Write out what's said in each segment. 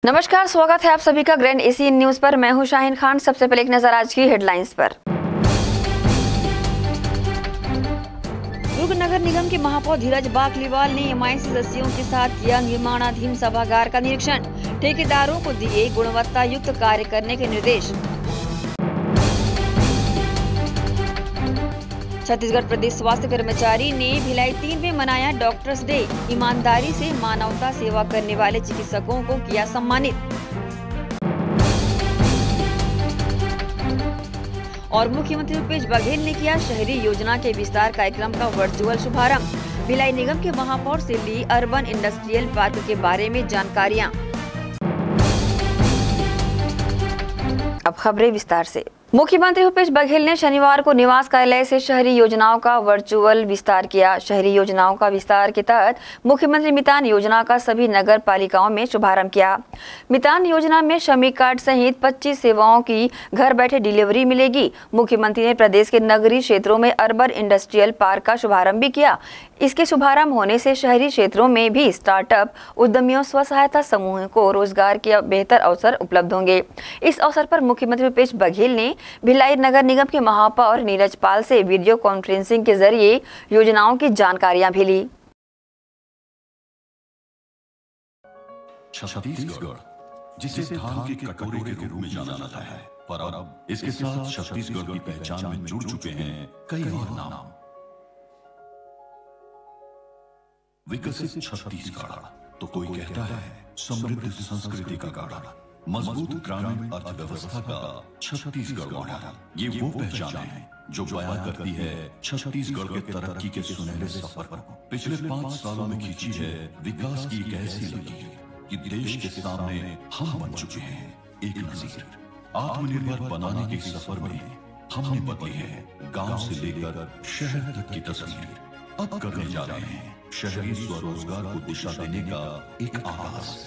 नमस्कार, स्वागत है आप सभी का ग्रैंड एशियन न्यूज पर। मैं हूं शाहीन खान। सबसे पहले एक नजर आज की हेडलाइंस पर। दुर्ग नगर निगम के महापौर धीरज बाकलीवाल ने एमआई सदस्यों के साथ किया निर्माणाधीन सभागार का निरीक्षण। ठेकेदारों को दिए गुणवत्ता युक्त कार्य करने के निर्देश। छत्तीसगढ़ प्रदेश स्वास्थ्य कर्मचारी ने भिलाई 3 में मनाया डॉक्टर्स डे। ईमानदारी से मानवता सेवा करने वाले चिकित्सकों को किया सम्मानित। और मुख्यमंत्री भूपेश बघेल ने किया शहरी योजना के विस्तार कार्यक्रम का वर्चुअल शुभारंभ। भिलाई निगम के महापौर से ली अर्बन इंडस्ट्रियल पार्क के बारे में जानकारियां। अब खबरें विस्तार से। मुख्यमंत्री भूपेश बघेल ने शनिवार को निवास कार्यालय से शहरी योजनाओं का वर्चुअल विस्तार किया। शहरी योजनाओं का विस्तार के तहत मुख्यमंत्री मितान योजना का सभी नगर पालिकाओं में शुभारंभ किया। मितान योजना में श्रमिक कार्ड सहित 25 सेवाओं की घर बैठे डिलीवरी मिलेगी। मुख्यमंत्री ने प्रदेश के नगरीय क्षेत्रों में अर्बन इंडस्ट्रियल पार्क का शुभारंभ भी किया। इसके शुभारंभ होने से शहरी क्षेत्रों में भी स्टार्टअप उद्यमियों स्व सहायता समूह को रोजगार के बेहतर अवसर उपलब्ध होंगे। इस अवसर पर मुख्यमंत्री भूपेश बघेल ने भिलाई नगर निगम के महापौर नीरज पाल से वीडियो कॉन्फ्रेंसिंग के जरिए योजनाओं की जानकारियां भी ली। छत्तीसगढ़, जिसे धान के कटोरे के रूप में जाना जाता है, पर अब इसके साथ छत्तीसगढ़ की पहचान में जुड़ चुके हैं कई और नाम। विकसित छत्तीसगढ़ तो कोई कहता है समृद्ध संस्कृति का गढ़, मजबूत ग्रामीण अर्थव्यवस्था का छत्तीसगढ़ मॉडल। ये वो पहचान है जो बयां करती है छत्तीसगढ़ के तरक्की के सुनहरे सफर को। पिछले 5 सालों में खींची है विकास की एक ऐसी लकीर कि देश के सामने हम बन चुके हैं एक नजीर। आत्मनिर्भर बनाने के सफर में हमने बदली है गांव से लेकर शहर तक की तस्वीर। अब करने जा रहे हैं शहरी स्वरोजगार को दिशा देने का एक आगाज।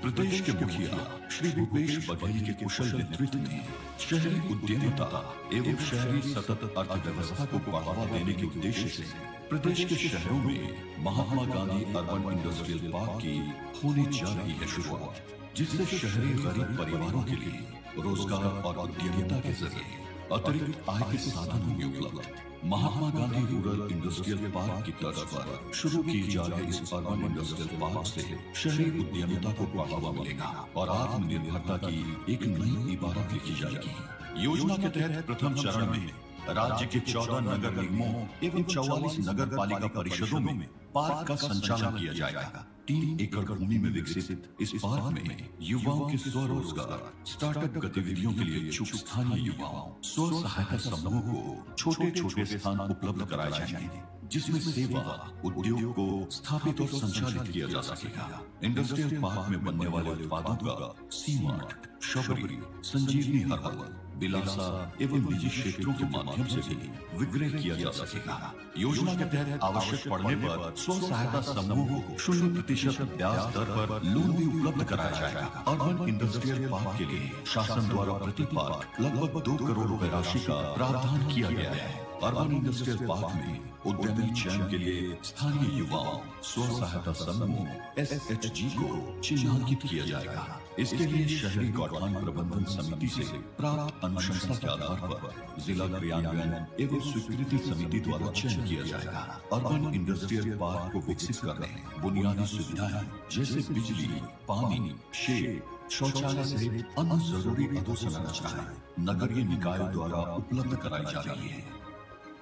प्रदेश के मुखिया श्री भूपेश बघेल के कुशल नेतृत्व में शहरी उद्यमिता एवं शहरी सतत अर्थव्यवस्था को बढ़ावा देने के उद्देश्य से प्रदेश के शहरों में Mahatma Gandhi urban industrial park की होने जा रही है शुरुआत, जिससे शहरी गरीब परिवारों के लिए रोजगार और उद्यमिता के जरिए अतिरिक्त आय के साधन होंगे उपलब्ध। Mahatma Gandhi rural industrial park की तर्ज पर शुरू किए जा रहे इस अर्बन इंडस्ट्रियल पार्क से शहरी उद्यमिता को बढ़ावा मिलेगा और आत्मनिर्भरता की एक नई इबारत लिखी जाएगी। योजना के तहत प्रथम चरण में राज्य के 14 नगर निगमों एवं 44 नगर पालिका परिषदों में पार्क का संचालन किया जाएगा। 3 एकड़ भूमि में विकसित इस पार्क में युवाओं के स्वरोजगार, स्टार्टअप गतिविधियों के लिए इच्छुक स्थानीय युवाओं, स्व सहायता समूहों को छोटे छोटे स्थान उपलब्ध कराए जाएंगे, जिसमें सेवा उद्योग को स्थापित और संचालित किया जा सकेगा। इंडस्ट्रियल पार्क में बनने वाले उत्पादों का सीमार्ट, शबरी, संजीवनी हर्बल, बिलासा एवं निजी क्षेत्रों के माध्यम से भी विक्रय किया जा सकेगा। योजना के तहत आवश्यक पड़ने पर स्व सहायता समूहों को 0% ब्याज दर पर लोन भी उपलब्ध कराया जाएगा। अर्बन इंडस्ट्रियल पार्क के लिए शासन द्वारा प्रति पार्क लगभग 2 करोड़ रुपए राशि का प्रावधान किया गया है। अर्बन इंडस्ट्रियल पार्क में उद्यमी चयन के लिए स्थानीय युवाओं, स्व सहायता समूह SHG को चिन्हांकित किया जाएगा। इसके लिए शहरी गौठान प्रबंधन समिति से प्राप्त अनुशंसा के आधार पर जिला क्रियान्वयन एवं स्वीकृति समिति द्वारा चयन किया जाएगा। अर्बन इंडस्ट्रियल पार्क को विकसित करने बुनियादी सुविधाएं जैसे बिजली, पानी, शेड, शौचालय सहित अन्य जरूरी अधोसंरचनाएं नगरीय निकायों द्वारा उपलब्ध कराई जा रही है।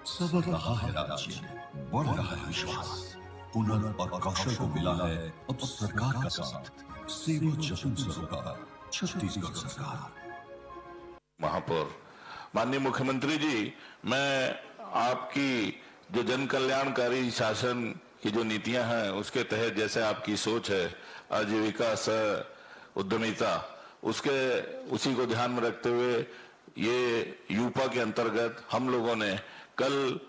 सब रहा है राज्य, बढ़ रहा है विश्वास, हुनर और कौशल को मिला है अब सरकार का साथ। सेवा जतन सरकार, छत्तीसगढ़ सरकार। महापौर माननीय मुख्यमंत्री जी, मैं आपकी जो जन कल्याणकारी शासन की जो नीतियां हैं उसके तहत जैसे आपकी सोच है आजीविका सह उद्यमिता, उसी को ध्यान में रखते हुए ये यूपा के अंतर्गत हम लोगों ने कल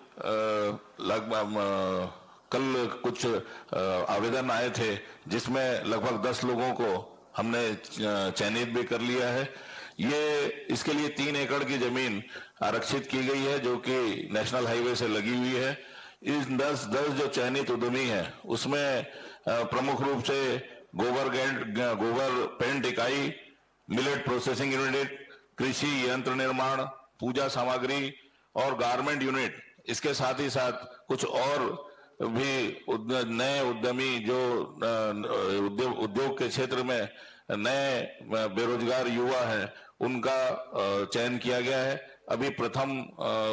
कुछ आवेदन आए थे, जिसमें लगभग 10 लोगों को हमने चयनित भी कर लिया है। इसके लिए 3 एकड़ की जमीन आरक्षित की गई है जो कि नेशनल हाईवे से लगी हुई है। इस 10 जो चयनित उद्यमी है उसमें प्रमुख रूप से गोबर पेंट इकाई, मिलेट प्रोसेसिंग यूनिट, कृषि यंत्र निर्माण, पूजा सामग्री और गारमेंट यूनिट, इसके साथ ही साथ कुछ और भी नए उद्यमी जो उद्योग के क्षेत्र में नए बेरोजगार युवा हैं उनका चयन किया गया है। अभी प्रथम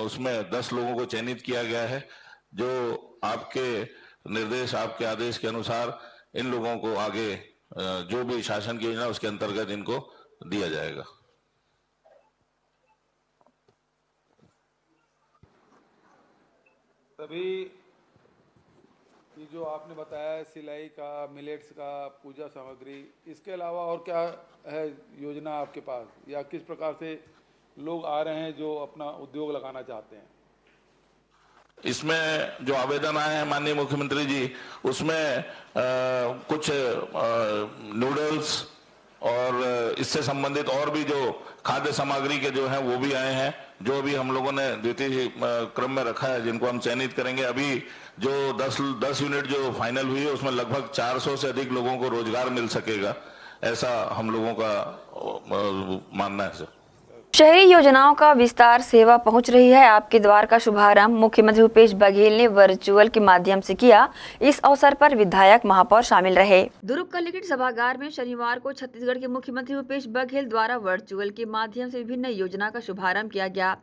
उसमें 10 लोगों को चयनित किया गया है, जो आपके निर्देश, आपके आदेश के अनुसार इन लोगों को आगे जो भी शासन की योजना उसके अंतर्गत इनको दिया जाएगा। तभी ये जो आपने बताया सिलाई का, मिलेट्स का, पूजा सामग्री, इसके अलावा और क्या है योजना आपके पास, या किस प्रकार से लोग आ रहे हैं जो अपना उद्योग लगाना चाहते हैं? इसमें जो आवेदन आए हैं माननीय मुख्यमंत्री जी, उसमें कुछ नूडल्स और इससे संबंधित और भी जो खाद्य सामग्री के जो हैं वो भी आए हैं, जो अभी हम लोगों ने द्वितीय क्रम में रखा है, जिनको हम चयनित करेंगे। अभी जो 10 यूनिट जो फाइनल हुई है उसमें लगभग 400 से अधिक लोगों को रोजगार मिल सकेगा, ऐसा हम लोगों का मानना है सर। शहरी योजनाओं का विस्तार सेवा पहुंच रही है आपके द्वार का शुभारंभ मुख्यमंत्री भूपेश बघेल ने वर्चुअल के माध्यम से किया। इस अवसर पर विधायक, महापौर शामिल रहे। दुर्ग कलेक्ट्रेट सभागार में शनिवार को छत्तीसगढ़ के मुख्यमंत्री भूपेश बघेल द्वारा वर्चुअल के माध्यम से विभिन्न योजना का शुभारंभ किया गया।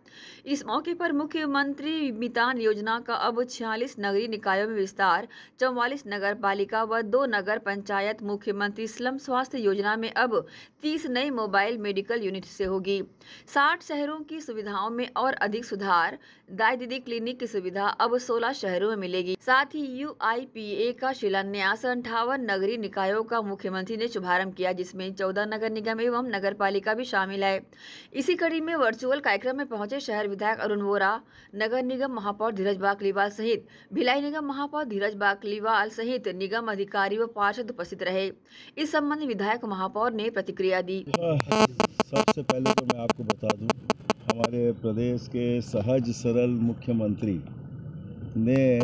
इस मौके पर मुख्यमंत्री मितान योजना का अब 46 नगरीय निकायों में विस्तार, 44 नगर पालिका व 2 नगर पंचायत। मुख्यमंत्री स्लम स्वास्थ्य योजना में अब 30 नई मोबाइल मेडिकल यूनिट से होगी। 60 शहरों की सुविधाओं में और अधिक सुधार। दाई दीदी क्लिनिक की सुविधा अब 16 शहरों में मिलेगी। साथ ही UIPA का शिलान्यास 58 नगरीय निकायों का मुख्यमंत्री ने शुभारंभ किया, जिसमें 14 नगर निगम एवं नगर पालिका भी शामिल है। इसी कड़ी में वर्चुअल कार्यक्रम में पहुंचे शहर विधायक अरुण वोरा, नगर निगम महापौर धीरज बाकलीवाल सहित भिलाई निगम महापौर धीरज बाकलीवाल सहित निगम अधिकारी व पार्षद उपस्थित रहे। इस संबंध में विधायक महापौर ने प्रतिक्रिया दी। सबसे पहले तो मैं आपको बता दूं, हमारे प्रदेश के सहज सरल मुख्यमंत्री ने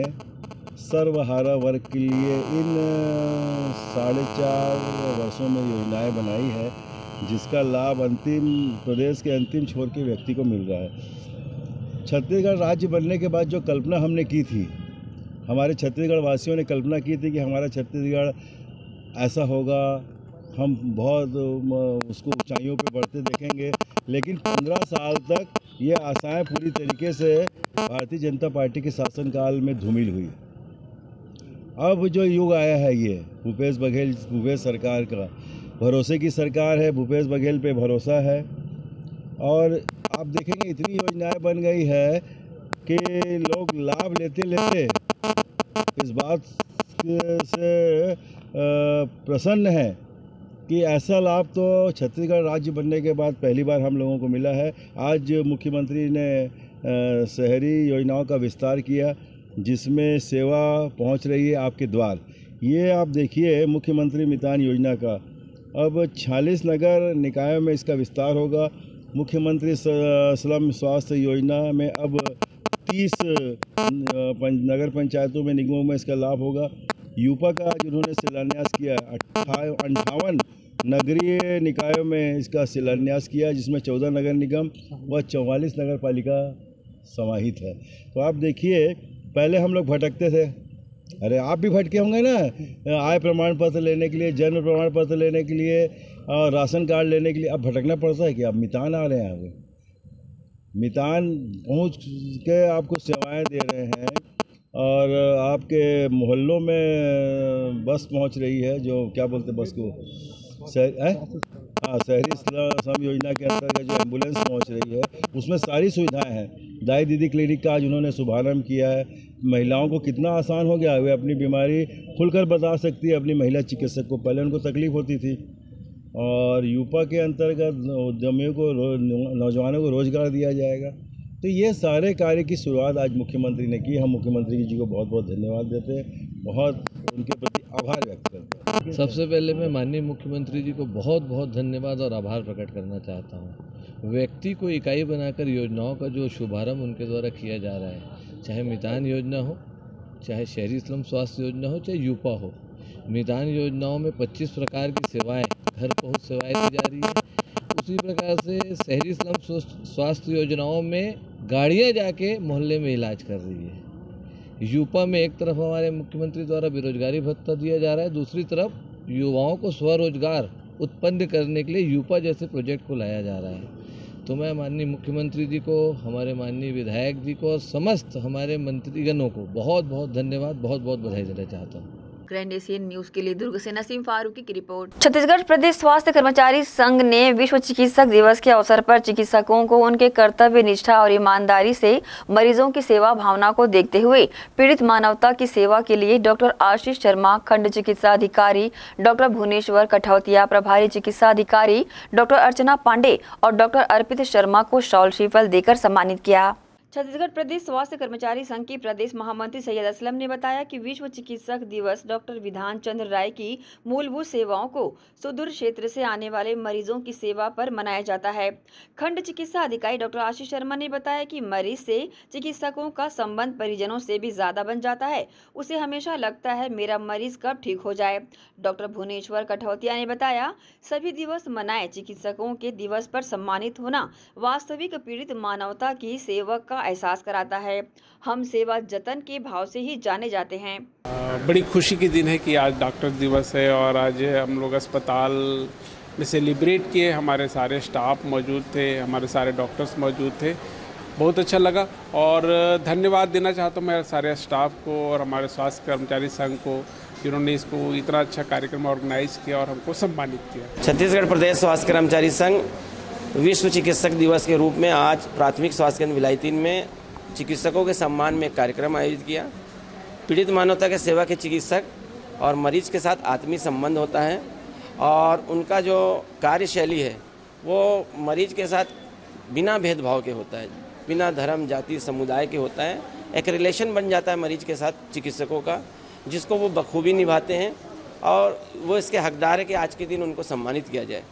सर्वहारा वर्ग के लिए इन 4.5 वर्षों में योजनाएं बनाई है, जिसका लाभ प्रदेश के अंतिम छोर के व्यक्ति को मिल रहा है। छत्तीसगढ़ राज्य बनने के बाद जो कल्पना हमने की थी, हमारे छत्तीसगढ़ वासियों ने कल्पना की थी कि हमारा छत्तीसगढ़ ऐसा होगा, हम बहुत उसको ऊंचाइयों पे बढ़ते देखेंगे, लेकिन 15 साल तक ये आशाएं पूरी तरीके से भारतीय जनता पार्टी के शासनकाल में धूमिल हुई। अब जो युग आया है ये भूपेश सरकार का, भरोसे की सरकार है, भूपेश बघेल पे भरोसा है। और आप देखेंगे इतनी योजनाएं बन गई है कि लोग लाभ लेते लेते इस बात से प्रसन्न हैं कि ऐसा लाभ तो छत्तीसगढ़ राज्य बनने के बाद पहली बार हम लोगों को मिला है। आज मुख्यमंत्री ने शहरी योजनाओं का विस्तार किया, जिसमें सेवा पहुंच रही है आपके द्वार। ये आप देखिए मुख्यमंत्री मितान योजना का अब 46 नगर निकायों में इसका विस्तार होगा। मुख्यमंत्री स्लम स्वास्थ्य योजना में अब 30 नगर पंचायतों में, निगमों में इसका लाभ होगा। यूपा का जिन्होंने शिलान्यास किया, 58 नगरीय निकायों में इसका शिलान्यास किया, जिसमें 14 नगर निगम व 44 नगर पालिका समाहित है। तो आप देखिए, पहले हम लोग भटकते थे, अरे आप भी भटके होंगे ना, आय प्रमाण पत्र लेने के लिए, जन्म प्रमाण पत्र लेने के लिए और राशन कार्ड लेने के लिए अब भटकना पड़ता है कि आप मितान आ रहे हैं। आप मितान पहुँच के आपको सेवाएं दे रहे हैं और आपके मोहल्लों में बस पहुंच रही है, जो क्या बोलते हैं बस को, शहरी श्रम योजना के अंतर्गत जो एम्बुलेंस पहुंच रही है, उसमें सारी सुविधाएं हैं। दाई दीदी क्लिनिक का आज उन्होंने शुभारंभ किया है। महिलाओं को कितना आसान हो गया, वे अपनी बीमारी खुलकर बता सकती है अपनी महिला चिकित्सक को, पहले उनको तकलीफ होती थी। और यूपा के अंतर्गत उद्यमियों को, नौजवानों को रोजगार दिया जाएगा। तो ये सारे कार्य की शुरुआत आज मुख्यमंत्री ने की। हम मुख्यमंत्री जी को बहुत बहुत धन्यवाद देते हैं, बहुत उनके प्रति आभार व्यक्त करते हैं। सबसे पहले मैं माननीय मुख्यमंत्री जी को बहुत बहुत धन्यवाद और आभार प्रकट करना चाहता हूँ। व्यक्ति को इकाई बनाकर योजनाओं का जो शुभारंभ उनके द्वारा किया जा रहा है, चाहे मितान योजना हो, चाहे शहरी श्रम स्वास्थ्य योजना हो, चाहे यूपा हो, मितान योजनाओं में 25 प्रकार की सेवाएं, घर पहुंच सेवाएं दी जा रही है। उसी प्रकार से शहरी स्लम स्वास्थ्य योजनाओं में गाड़ियां जाके मोहल्ले में इलाज कर रही है। यूपा में एक तरफ हमारे मुख्यमंत्री द्वारा बेरोजगारी भत्ता दिया जा रहा है, दूसरी तरफ युवाओं को स्वरोजगार उत्पन्न करने के लिए यूपा जैसे प्रोजेक्ट को लाया जा रहा है। तो मैं माननीय मुख्यमंत्री जी को, हमारे माननीय विधायक जी को और समस्त हमारे मंत्रीगणों को बहुत बहुत धन्यवाद, बहुत बहुत बधाई देना चाहता हूँ। ग्रैंड एशियन न्यूज के लिए दुर्ग से नसीम फारूकी की रिपोर्ट। छत्तीसगढ़ प्रदेश स्वास्थ्य कर्मचारी संघ ने विश्व चिकित्सक दिवस के अवसर पर चिकित्सकों को उनके कर्तव्य निष्ठा और ईमानदारी से मरीजों की सेवा भावना को देखते हुए पीड़ित मानवता की सेवा के लिए डॉक्टर आशीष शर्मा, खंड चिकित्सा अधिकारी डॉक्टर भुवनेश्वर कठौतिया, प्रभारी चिकित्सा अधिकारी डॉक्टर अर्चना पांडे और डॉक्टर अर्पित शर्मा को शॉल श्रीफल देकर सम्मानित किया। छत्तीसगढ़ प्रदेश स्वास्थ्य कर्मचारी संघ के प्रदेश महामंत्री सैयद असलम ने बताया कि विश्व चिकित्सक दिवस डॉक्टर विधान चंद्र राय की मूलभूत सेवाओं को सुदूर क्षेत्र से आने वाले मरीजों की सेवा पर मनाया जाता है। खंड चिकित्सा अधिकारी डॉक्टर आशीष शर्मा ने बताया कि मरीज से चिकित्सकों का संबंध परिजनों से भी ज्यादा बन जाता है। उसे हमेशा लगता है मेरा मरीज कब ठीक हो जाए। डॉक्टर भुवनेश्वर कठौतिया ने बताया सभी दिवस मनाए, चिकित्सकों के दिवस पर सम्मानित होना वास्तविक पीड़ित मानवता की सेवक का एहसास कराता है। हम सेवा जतन के भाव से ही जाने जाते हैं। बड़ी खुशी की दिन है कि आज डॉक्टर दिवस है और आज हम लोग अस्पताल में सेलिब्रेट किए। हमारे सारे स्टाफ मौजूद थे, हमारे सारे डॉक्टर्स मौजूद थे, बहुत अच्छा लगा और धन्यवाद देना चाहता हूँ मैं सारे स्टाफ को और हमारे स्वास्थ्य कर्मचारी संघ को, जिन्होंने इसको इतना अच्छा कार्यक्रम ऑर्गेनाइज किया और हमको सम्मानित किया। छत्तीसगढ़ प्रदेश स्वास्थ्य कर्मचारी संघ विश्व चिकित्सक दिवस के रूप में आज प्राथमिक स्वास्थ्य केंद्र भिलाई 3 में चिकित्सकों के सम्मान में एक कार्यक्रम आयोजित किया। पीड़ित मानवता के सेवा के चिकित्सक और मरीज के साथ आत्मीय संबंध होता है और उनका जो कार्यशैली है वो मरीज के साथ बिना भेदभाव के होता है, बिना धर्म जाति समुदाय के होता है। एक रिलेशन बन जाता है मरीज के साथ चिकित्सकों का, जिसको वो बखूबी निभाते हैं और वो इसके हकदार है कि आज के दिन उनको सम्मानित किया जाए।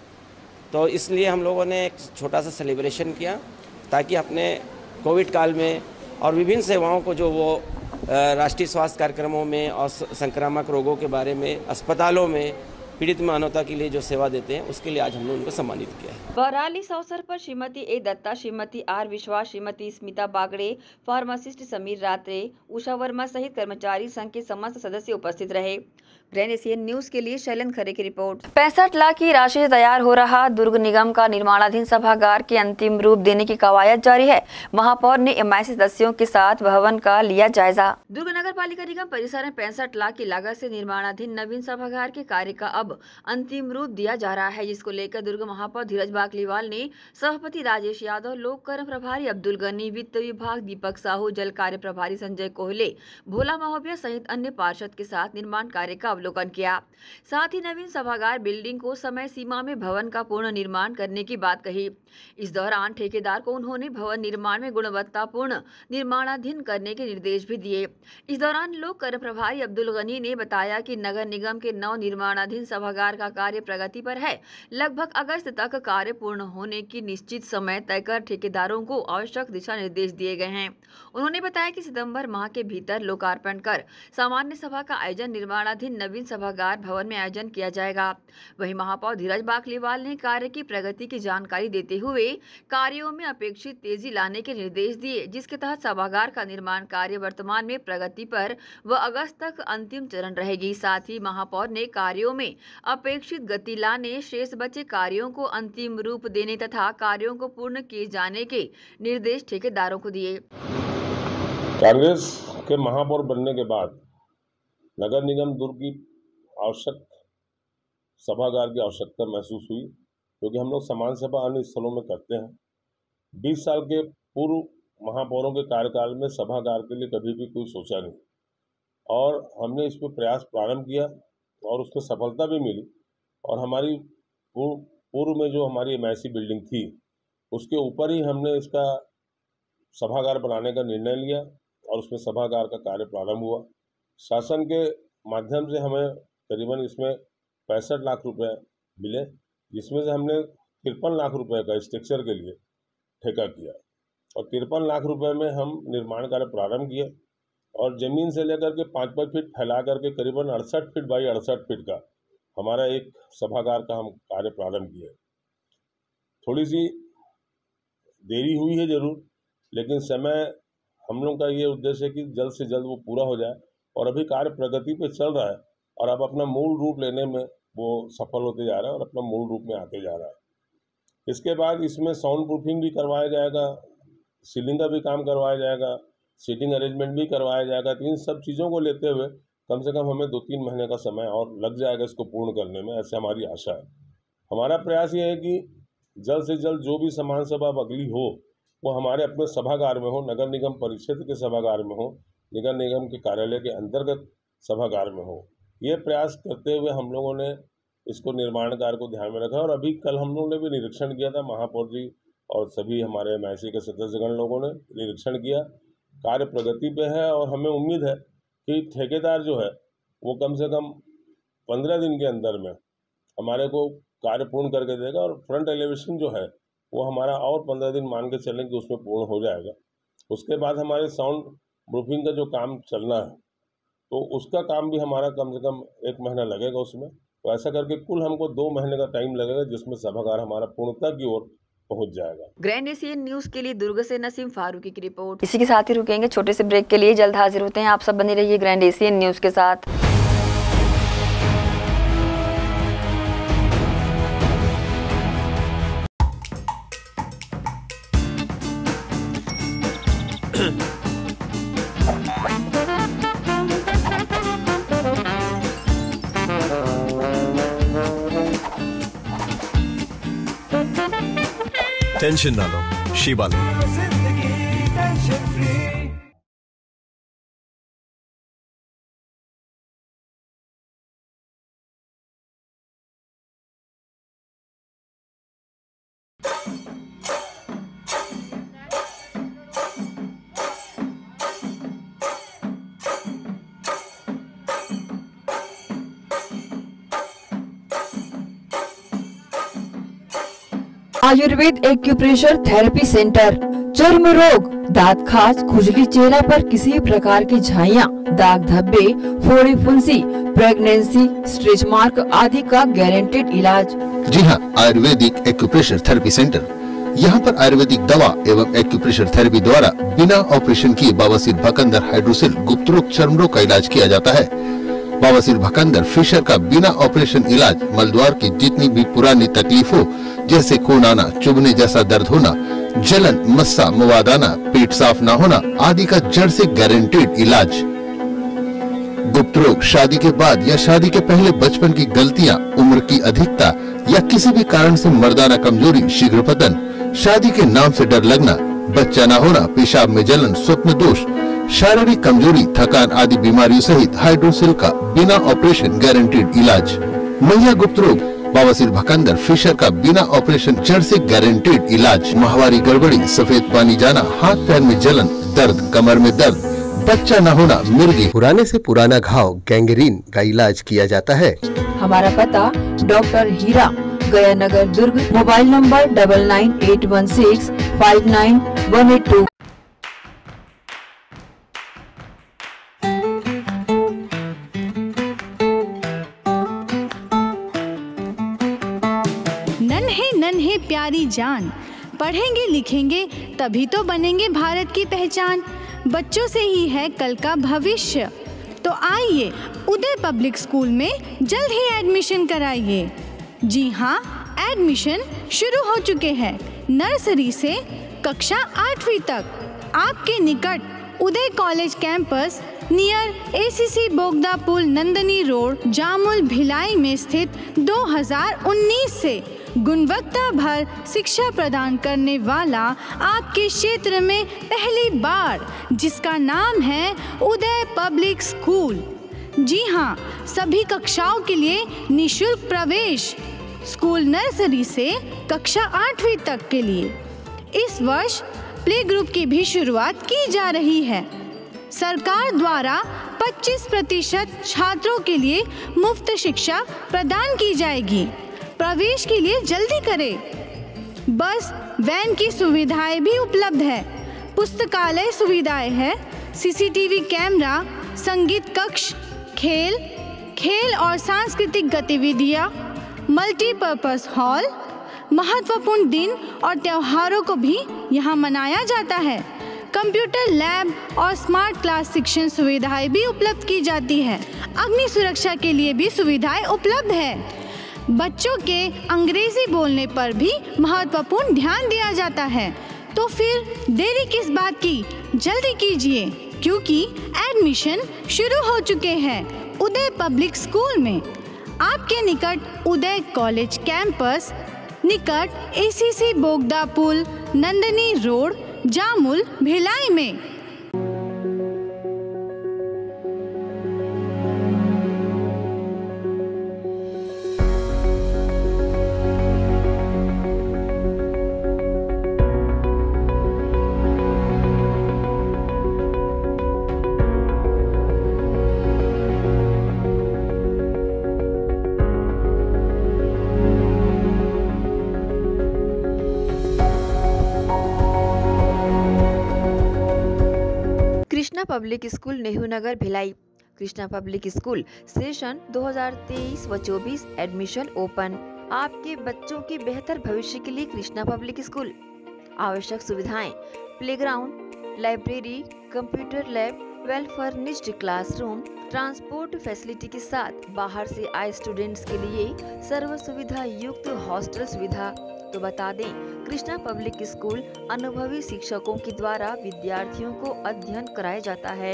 तो इसलिए हम लोगों ने एक छोटा सा सेलिब्रेशन किया ताकि अपने कोविड काल में और विभिन्न सेवाओं को जो वो राष्ट्रीय स्वास्थ्य कार्यक्रमों में और संक्रामक रोगों के बारे में अस्पतालों में पीड़ित मानवता के लिए जो सेवा देते हैं उसके लिए आज हमने उनको सम्मानित किया है। बहरहाल इस अवसर पर श्रीमती ए दत्ता, श्रीमती आर विश्वास, श्रीमती स्मिता बागड़े, फार्मासिस्ट समीर रात्रे, उषा वर्मा सहित कर्मचारी संघ के समस्त सदस्य उपस्थित रहे। ग्रैंड एशियन न्यूज के लिए शैलन खरे की रिपोर्ट। 65 लाख की राशि से तैयार हो रहा दुर्ग निगम का निर्माणाधीन सभागार के अंतिम रूप देने की कवायद जारी है। महापौर ने एमआईसी सदस्यों के साथ भवन का लिया जायजा। दुर्ग नगर पालिका निगम परिसर में 65 लाख की लागत से निर्माणाधीन नवीन सभागार के कार्य का अब अंतिम रूप दिया जा रहा है, जिसको लेकर दुर्ग महापौर धीरज बाकलीवाल ने सभापति राजेश यादव, लोक कर्म प्रभारी अब्दुल गनी, वित्त विभाग दीपक साहू, जल कार्य प्रभारी संजय कोहले, भोला महोबिया सहित अन्य पार्षद के साथ निर्माण कार्य का अवलोकन किया। साथ ही नवीन सभागार बिल्डिंग को समय सीमा में भवन का पूर्ण निर्माण करने की बात कही। इस दौरान ठेकेदार को उन्होंने भवन निर्माण में गुणवत्तापूर्ण निर्माणाधीन करने के निर्देश भी दिए। इस दौरान लोक कर्म प्रभारी अब्दुल गनी ने बताया कि नगर निगम के नव निर्माणाधीन सभागार का कार्य प्रगति पर है। लगभग अगस्त तक कार्य पूर्ण होने की निश्चित समय तय कर ठेकेदारों को आवश्यक दिशा निर्देश दिए गए हैं। उन्होंने बताया कि सितंबर माह के भीतर लोकार्पण कर सामान्य सभा का आयोजन निर्माणाधीन नवीन सभागार भवन में आयोजन किया जाएगा। वहीं महापौर धीरज बाकलीवाल ने कार्य की प्रगति की जानकारी देते हुए कार्यों में अपेक्षित तेजी लाने के निर्देश दिए, जिसके तहत सभागार का निर्माण कार्य वर्तमान में प्रगति पर व अगस्त तक अंतिम चरण रहेगी। साथ ही महापौर ने कार्यों में अपेक्षित गति लाने, शेष बचे कार्यों को अंतिम रूप देने तथा कार्यों को पूर्ण किए जाने के निर्देश ठेकेदारों को दिए। कांग्रेस के महापौर बनने के बाद नगर निगम दुर्ग की आवश्यक सभागार की आवश्यकता महसूस हुई, क्योंकि हम लोग समान सभा अन्य स्थलों में करते हैं। 20 साल के पूर्व महापौरों के कार्यकाल में सभागार के लिए कभी भी कोई सोचा नहीं और हमने इस पर प्रयास प्रारंभ किया और उसमें सफलता भी मिली। और हमारी पूर्व में जो हमारी एमआईसी बिल्डिंग थी उसके ऊपर ही हमने इसका सभागार बनाने का निर्णय लिया और उसमें सभागार का कार्य प्रारंभ हुआ। शासन के माध्यम से हमें करीबन इसमें 65 लाख रुपए मिले, जिसमें से हमने 53 लाख रुपए का स्ट्रक्चर के लिए ठेका किया और 53 लाख रुपए में हम निर्माण कार्य प्रारंभ किया और ज़मीन से लेकर के 5-5 फीट फैला करके करीबन 68 फीट बाई 68 फीट का हमारा एक सभागार का हम कार्य प्रारंभ किए। थोड़ी सी देरी हुई है जरूर, लेकिन समय हम लोग का ये उद्देश्य है कि जल्द से जल्द वो पूरा हो जाए और अभी कार्य प्रगति पे चल रहा है और अब अपना मूल रूप लेने में वो सफल होते जा रहा है और अपना मूल रूप में आते जा रहा है। इसके बाद इसमें साउंड प्रूफिंग भी करवाया जाएगा, सीलिंग का भी काम करवाया जाएगा, सीटिंग अरेंजमेंट भी करवाया जाएगा। तो इन सब चीज़ों को लेते हुए कम से कम हमें 2-3 महीने का समय और लग जाएगा इसको पूर्ण करने में, ऐसे हमारी आशा है। हमारा प्रयास ये है कि जल्द से जल्द जो भी समाज सभा अगली हो वो हमारे अपने सभागार में हो, नगर निगम परिषद के सभागार में हो, नगर निगम के कार्यालय के अंतर्गत सभागार में हो। ये प्रयास करते हुए हम लोगों ने इसको निर्माण कार्य को ध्यान में रखा और अभी कल हम लोगों ने भी निरीक्षण किया था, महापौर जी और सभी हमारे MIC के सदस्यगण लोगों ने निरीक्षण किया। कार्य प्रगति पे है और हमें उम्मीद है कि ठेकेदार जो है वो कम से कम 15 दिन के अंदर में हमारे को कार्य पूर्ण करके देगा और फ्रंट एलिवेशन जो है वो हमारा और 15 दिन मान के चलें कि उसमें पूर्ण हो जाएगा। उसके बाद हमारे साउंड प्रूफिंग का जो काम चलना है तो उसका काम भी हमारा कम से कम 1 महीना लगेगा उसमें। तो ऐसा करके कुल हमको 2 महीने का टाइम लगेगा जिसमें सभागार हमारा पूर्णता की ओर पहुंच जाएगा। ग्रैंड एशियन न्यूज के लिए दुर्ग से नसीम फारूकी की रिपोर्ट। इसी के साथ ही रुकेंगे छोटे से ब्रेक के लिए, जल्द हाजिर होते हैं। आप सब बने रहिए ग्रैंड एशियन न्यूज के साथ। टेंशन ना लो, शीबा लो। Ayurveda acupressure therapy centre. चर्म रोग, दांत खाज, खुजली, चेहरा पर किसी प्रकार की झाइयाँ, दाग धब्बे, फोड़ी फुंसी, प्रेगनेंसी, स्ट्रेच मार्क आदि का गारंटेड इलाज। जी हाँ, आयुर्वेदिक एक्यूप्रेशर थेरेपी सेंटर। यहाँ पर आयुर्वेदिक दवा एवं एक्यूप्रेशर थेरेपी द्वारा बिना ऑपरेशन किए बवासीर, भकंदर, हाइड्रोसिल, गुप्त रोग, चर्म रोग का इलाज किया जाता है। बवासीर, भकंदर, फिशर का बिना ऑपरेशन इलाज मलद्वार की जितनी भी पुरानी तकलीफ हो, जैसे खून आना, चुभने जैसा दर्द होना, जलन, मस्सा, मवाद आना, पेट साफ न होना आदि का जड़ से गारंटेड इलाज। गुप्त रोग, शादी के बाद या शादी के पहले बचपन की गलतियां, उम्र की अधिकता या किसी भी कारण से मर्दाना कमजोरी, शीघ्र पतन, शादी के नाम से डर लगना, बच्चा न होना, पेशाब में जलन, स्वप्न दोष, शारीरिक कमजोरी, थकान आदि बीमारियों सहित हाइड्रोसिल का बिना ऑपरेशन गारंटेड इलाज। महिला गुप्त रोग, बवासीर, भकंदर, फिशर का बिना ऑपरेशन जड़ से गारंटेड इलाज। माहवारी गड़बड़ी, सफेद पानी जाना, हाथ पैर में जलन, दर्द, कमर में दर्द, बच्चा न होना, मिर्गी, पुराने से पुराना घाव, गैंग्रीन का इलाज किया जाता है। हमारा पता डॉक्टर हीरा, गया नगर, दुर्ग। Mobile number 9981659182। नन्हे प्यारी जान, पढ़ेंगे लिखेंगे तभी तो बनेंगे भारत की पहचान। बच्चों से ही है कल का भविष्य, तो आइए उदय पब्लिक स्कूल में जल्द ही एडमिशन कराइए। जी हाँ, एडमिशन शुरू हो चुके हैं नर्सरी से कक्षा 8वीं तक। आपके निकट Uday college campus near ACC बोगदा पुल, नंदनी रोड, जामुल, भिलाई में स्थित 2019 से गुणवत्ता भर शिक्षा प्रदान करने वाला आपके क्षेत्र में पहली बार, जिसका नाम है उदय पब्लिक स्कूल। जी हाँ, सभी कक्षाओं के लिए निःशुल्क प्रवेश। स्कूल नर्सरी से कक्षा 8वीं तक के लिए इस वर्ष प्ले ग्रुप की भी शुरुआत की जा रही है। सरकार द्वारा 25% छात्रों के लिए मुफ्त शिक्षा प्रदान की जाएगी। प्रवेश के लिए जल्दी करें। बस वैन की सुविधाएं भी उपलब्ध है। पुस्तकालय सुविधाएं है। सीसीटीवी कैमरा, संगीत कक्ष, खेल और सांस्कृतिक गतिविधियाँ, मल्टीपर्पज़ हॉल, महत्वपूर्ण दिन और त्योहारों को भी यहाँ मनाया जाता है। कंप्यूटर लैब और स्मार्ट क्लास शिक्षण सुविधाएं भी उपलब्ध की जाती है। अग्नि सुरक्षा के लिए भी सुविधाएं उपलब्ध है। बच्चों के अंग्रेजी बोलने पर भी महत्वपूर्ण ध्यान दिया जाता है। तो फिर देरी किस बात की, जल्दी कीजिए क्योंकि एडमिशन शुरू हो चुके हैं उदय पब्लिक स्कूल में। आपके निकट उदय कॉलेज कैंपस निकट एसीसी बोगदा पुल, नंदनी रोड, जामुल, भिलाई में। Krishna public school Nehru Nagar Bhilai. Krishna public school session 2023 व 24 एडमिशन ओपन। आपके बच्चों के बेहतर भविष्य के लिए कृष्णा पब्लिक स्कूल। आवश्यक सुविधाएं: playground, library, computer lab, well furnished classroom, transport facility के साथ बाहर से आए स्टूडेंट्स के लिए सर्व सुविधा युक्त हॉस्टल सुविधा। तो बता दें, कृष्णा पब्लिक स्कूल अनुभवी शिक्षकों के द्वारा विद्यार्थियों को अध्ययन कराया जाता है।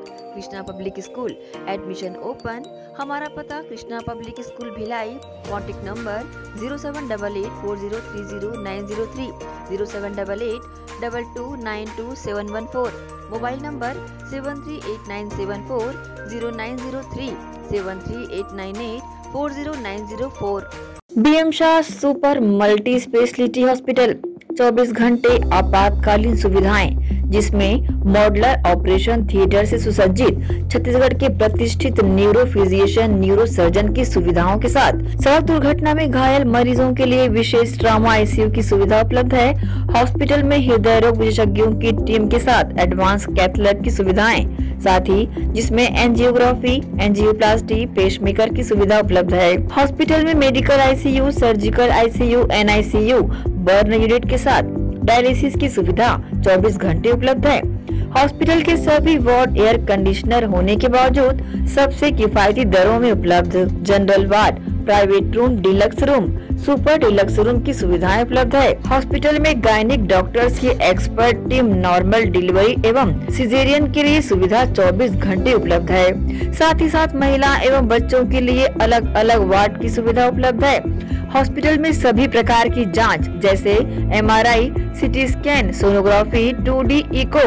Krishna public school admission open. हमारा पता Krishna public school Bhilai. Contact number 0788403090 078822922714। Mobile number 7389740903 7389840904। B M Shah super multi speciality hospital 24 घंटे आपातकालीन सुविधाएं, जिसमें मॉडुलर ऑपरेशन थिएटर से सुसज्जित छत्तीसगढ़ के प्रतिष्ठित न्यूरो फिजिशियन, न्यूरो सर्जन की सुविधाओं के साथ सड़क दुर्घटना में घायल मरीजों के लिए विशेष ट्रॉमा आईसीयू की सुविधा उपलब्ध है। हॉस्पिटल में हृदय रोग विशेषज्ञों की टीम के साथ एडवांस कैथ लैब की सुविधाएं, साथ ही जिसमें एंजियोग्राफी, एंजियोप्लास्टी, पेसमेकर की सुविधा उपलब्ध है। हॉस्पिटल में medical ICU, surgical ICU, NICU, burn unit के साथ डायलिसिस की सुविधा 24 घंटे उपलब्ध है। हॉस्पिटल के सभी वार्ड एयर कंडीशनर होने के बावजूद सबसे किफायती दरों में उपलब्ध। General ward, private room, deluxe room, super deluxe room की सुविधाएं उपलब्ध है। हॉस्पिटल में गायनिक डॉक्टर्स की एक्सपर्ट टीम नॉर्मल डिलीवरी एवं सिजेरियन के लिए सुविधा 24 घंटे उपलब्ध है। साथ ही साथ महिला एवं बच्चों के लिए अलग अलग वार्ड की सुविधा उपलब्ध है। हॉस्पिटल में सभी प्रकार की जांच जैसे MRI, CT scan, sonography, 2D echo,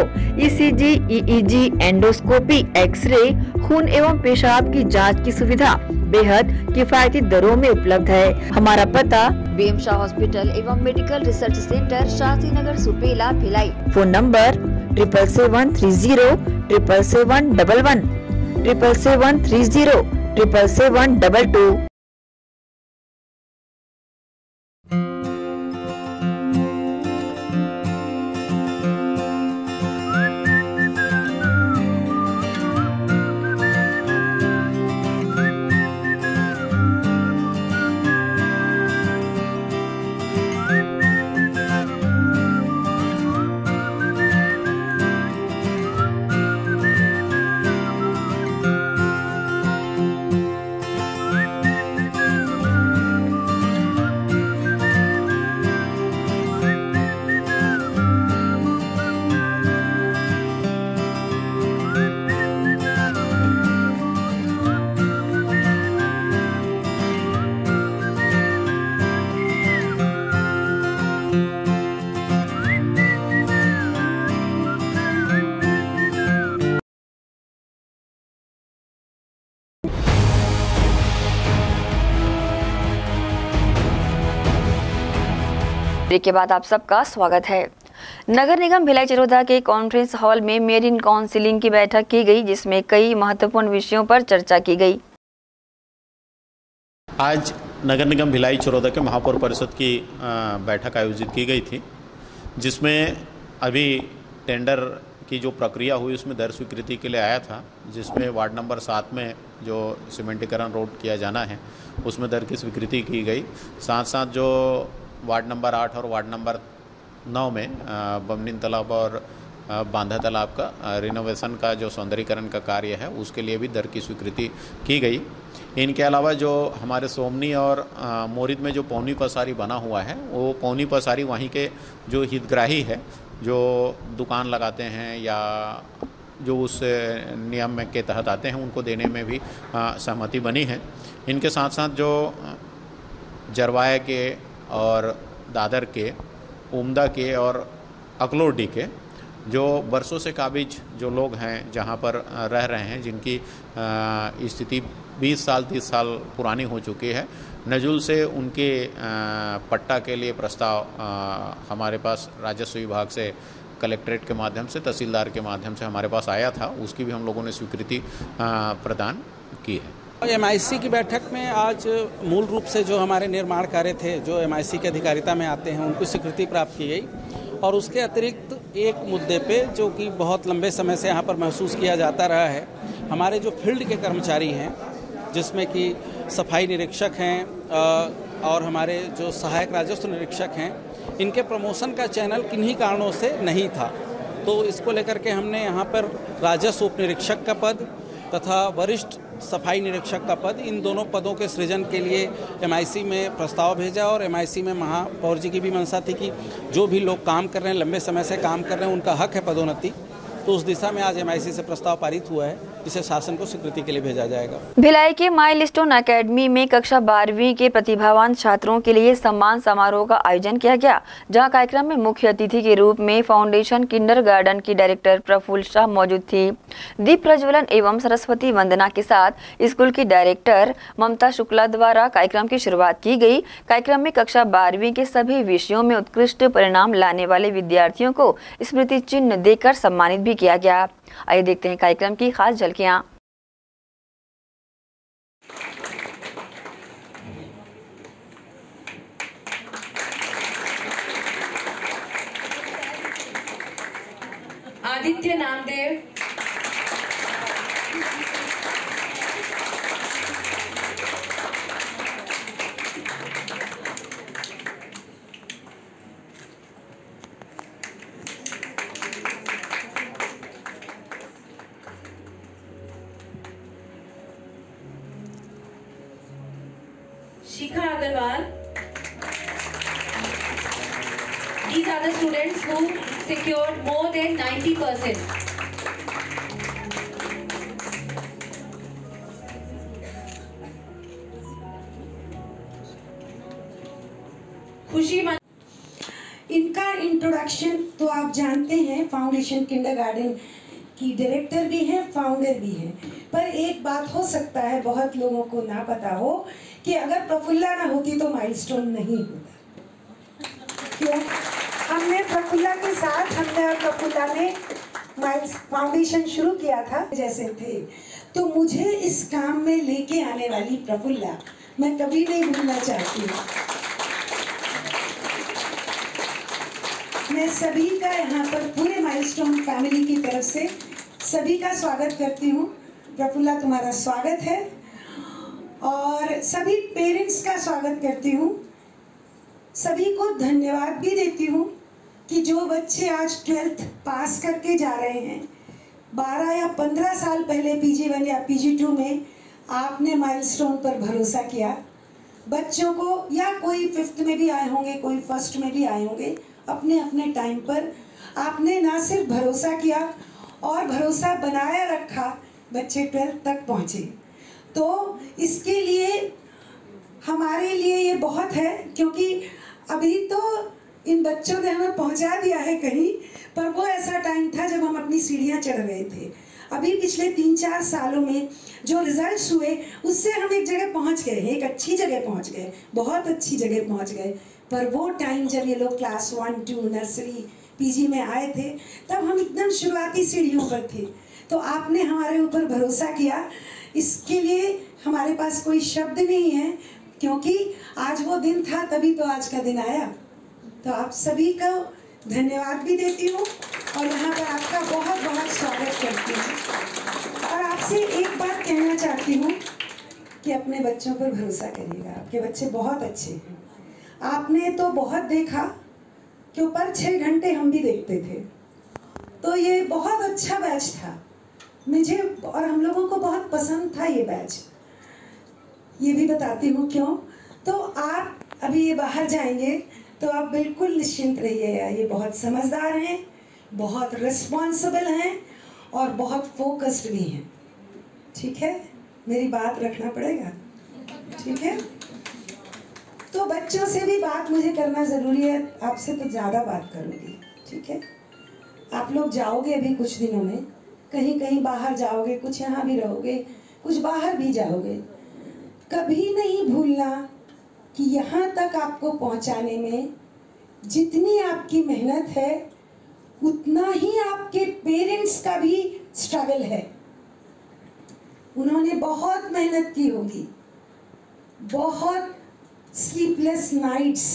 ECG, EEG, endoscopy, X-ray, खून एवं पेशाब की जांच की सुविधा बेहद किफायती दरों में उपलब्ध है। हमारा पता बीएम शाह हॉस्पिटल एवं medical research centre, Shastri Nagar, Supela, Bhilai. Phone number 7773077711 7730777722। Break के बाद आप सबका स्वागत है। नगर निगम भिलाई चरोदा के कॉन्फ्रेंस हॉल में मेरिन काउंसिलिंग की बैठक की गई, जिसमें कई महत्वपूर्ण विषयों पर चर्चा की गई। आज नगर निगम भिलाई चरोदा के महापौर परिषद की बैठक आयोजित की गई थी, जिसमें अभी टेंडर की जो प्रक्रिया हुई उसमें दर स्वीकृति के लिए आया था, जिसमें वार्ड नंबर 7 में जो सीमेंटीकरण रोड किया जाना है उसमें दर की स्वीकृति की गई। साथ साथ जो वार्ड नंबर 8 और वार्ड नंबर 9 में बमनीन तालाब और बांधा तालाब का रिनोवेशन का जो सौंदर्यीकरण का कार्य है उसके लिए भी दर की स्वीकृति की गई। इनके अलावा जो हमारे सोमनी और मोरिद में जो पौनी पसारी बना हुआ है, वो पौनी पसारी वहीं के जो हितग्राही है, जो दुकान लगाते हैं या जो उस नियम में के तहत आते हैं, उनको देने में भी सहमति बनी है। इनके साथ साथ जो जरवाया के और दादर के, उम्दा के और अकलोडी के जो बरसों से काबिज जो लोग हैं जहां पर रह रहे हैं, जिनकी स्थिति 20 साल 30 साल पुरानी हो चुकी है, नजुल से उनके पट्टा के लिए प्रस्ताव हमारे पास राजस्व विभाग से कलेक्ट्रेट के माध्यम से, तहसीलदार के माध्यम से हमारे पास आया था, उसकी भी हम लोगों ने स्वीकृति प्रदान की है। MIC की बैठक में आज मूल रूप से जो हमारे निर्माण कार्य थे जो MIC के अधिकारिता में आते हैं उनको स्वीकृति प्राप्त की गई, और उसके अतिरिक्त एक मुद्दे पे जो कि बहुत लंबे समय से यहाँ पर महसूस किया जाता रहा है, हमारे जो फील्ड के कर्मचारी हैं जिसमें कि सफाई निरीक्षक हैं और हमारे जो सहायक राजस्व निरीक्षक हैं, इनके प्रमोशन का चैनल किन्हीं कारणों से नहीं था। तो इसको लेकर के हमने यहाँ पर राजस्व उप निरीक्षक का पद तथा वरिष्ठ सफाई निरीक्षक का पद, इन दोनों पदों के सृजन के लिए MIC में प्रस्ताव भेजा, और MIC में महापौर जी की भी मंशा थी कि जो भी लोग काम कर रहे हैं, लंबे समय से काम कर रहे हैं, उनका हक है पदोन्नति। तो उस दिशा में आज MIC से प्रस्ताव पारित हुआ है, इसे शासन को स्वीकृति के लिए भेजा जाएगा। भिलाई के माइलस्टोन एकेडमी में कक्षा 12वीं के प्रतिभावान छात्रों के लिए सम्मान समारोह का आयोजन किया गया, जहां कार्यक्रम में मुख्य अतिथि के रूप में फाउंडेशन किंडरगार्टन की डायरेक्टर प्रफुल्ल शाह मौजूद थी। दीप प्रज्वलन एवं सरस्वती वंदना के साथ स्कूल की डायरेक्टर ममता शुक्ला द्वारा कार्यक्रम की शुरुआत की गई। कार्यक्रम में कक्षा 12वीं के सभी विषयों में उत्कृष्ट परिणाम लाने वाले विद्यार्थियों को स्मृति चिन्ह देकर सम्मानित भी किया गया। आइए देखते हैं कार्यक्रम की खास झलकियां। Aditya Namdev, Shikha Agarwal. These are the students who secured more than 90%. खुशी इनका इंट्रोडक्शन तो आप जानते हैं, फाउंडेशन किंडरगार्टन की डायरेक्टर भी हैं, फाउंडर भी हैं, पर एक बात हो सकता है बहुत लोगों को ना पता हो कि अगर प्रफुल्ला ना होती तो माइलस्टोन नहीं होता। क्यों? हमने प्रफुल्ला के साथ, हमने और प्रफुल्ला ने फाउंडेशन शुरू किया था जैसे थे, तो मुझे इस काम में लेके आने वाली प्रफुल्ला मैं कभी नहीं भूलना चाहती हूँ। मैं सभी का यहाँ पर पूरे माइलस्टोन फैमिली की तरफ से सभी का स्वागत करती हूँ। प्रफुल्ला, तुम्हारा स्वागत है, और सभी पेरेंट्स का स्वागत करती हूँ। सभी को धन्यवाद भी देती हूँ कि जो बच्चे आज 12th पास करके जा रहे हैं, 12 या 15 साल पहले PG1 या PG2 में आपने माइलस्टोन पर भरोसा किया। बच्चों को, या कोई 5th में भी आए होंगे, कोई 1st में भी आए होंगे, अपने अपने टाइम पर आपने ना सिर्फ भरोसा किया और भरोसा बनाए रखा, बच्चे 12th तक पहुँचे। तो इसके लिए हमारे लिए ये बहुत है, क्योंकि अभी तो इन बच्चों ने हमें पहुंचा दिया है कहीं, पर वो ऐसा टाइम था जब हम अपनी सीढ़ियां चढ़ रहे थे। अभी पिछले 3-4 सालों में जो रिजल्ट्स हुए उससे हम एक जगह पहुंच गए, एक अच्छी जगह पहुंच गए, बहुत अच्छी जगह पहुंच गए। पर वो टाइम जब ये लोग क्लास 1, 2, नर्सरी, PG में आए थे, तब हम एकदम शुरुआती सीढ़ियों पर थे। तो आपने हमारे ऊपर भरोसा किया, इसके लिए हमारे पास कोई शब्द नहीं है, क्योंकि आज वो दिन था तभी तो आज का दिन आया। तो आप सभी को धन्यवाद भी देती हूँ और यहाँ पर आपका बहुत बहुत स्वागत करती हूँ। और आपसे एक बात कहना चाहती हूँ कि अपने बच्चों पर भरोसा करिएगा, आपके बच्चे बहुत अच्छे हैं। आपने तो बहुत देखा कि ऊपर 6 घंटे हम भी देखते थे, तो ये बहुत अच्छा बैच था मुझे और हम लोगों को बहुत पसंद था ये बैच। ये भी बताती हूँ क्यों। तो आप अभी ये बाहर जाएंगे तो आप बिल्कुल निश्चिंत रहिएगा, ये बहुत समझदार हैं, बहुत रिस्पॉन्सिबल हैं और बहुत फोकस्ड भी हैं। ठीक है, मेरी बात रखना पड़ेगा, ठीक है। तो बच्चों से भी बात मुझे करना ज़रूरी है, आपसे तो ज़्यादा बात करूँगी, ठीक है। आप लोग जाओगे अभी कुछ दिनों में, कहीं कहीं बाहर जाओगे, कुछ यहाँ भी रहोगे, कुछ बाहर भी जाओगे। कभी नहीं भूलना कि यहाँ तक आपको पहुँचाने में जितनी आपकी मेहनत है उतना ही आपके पेरेंट्स का भी स्ट्रगल है। उन्होंने बहुत मेहनत की होगी, बहुत स्लीपलेस नाइट्स।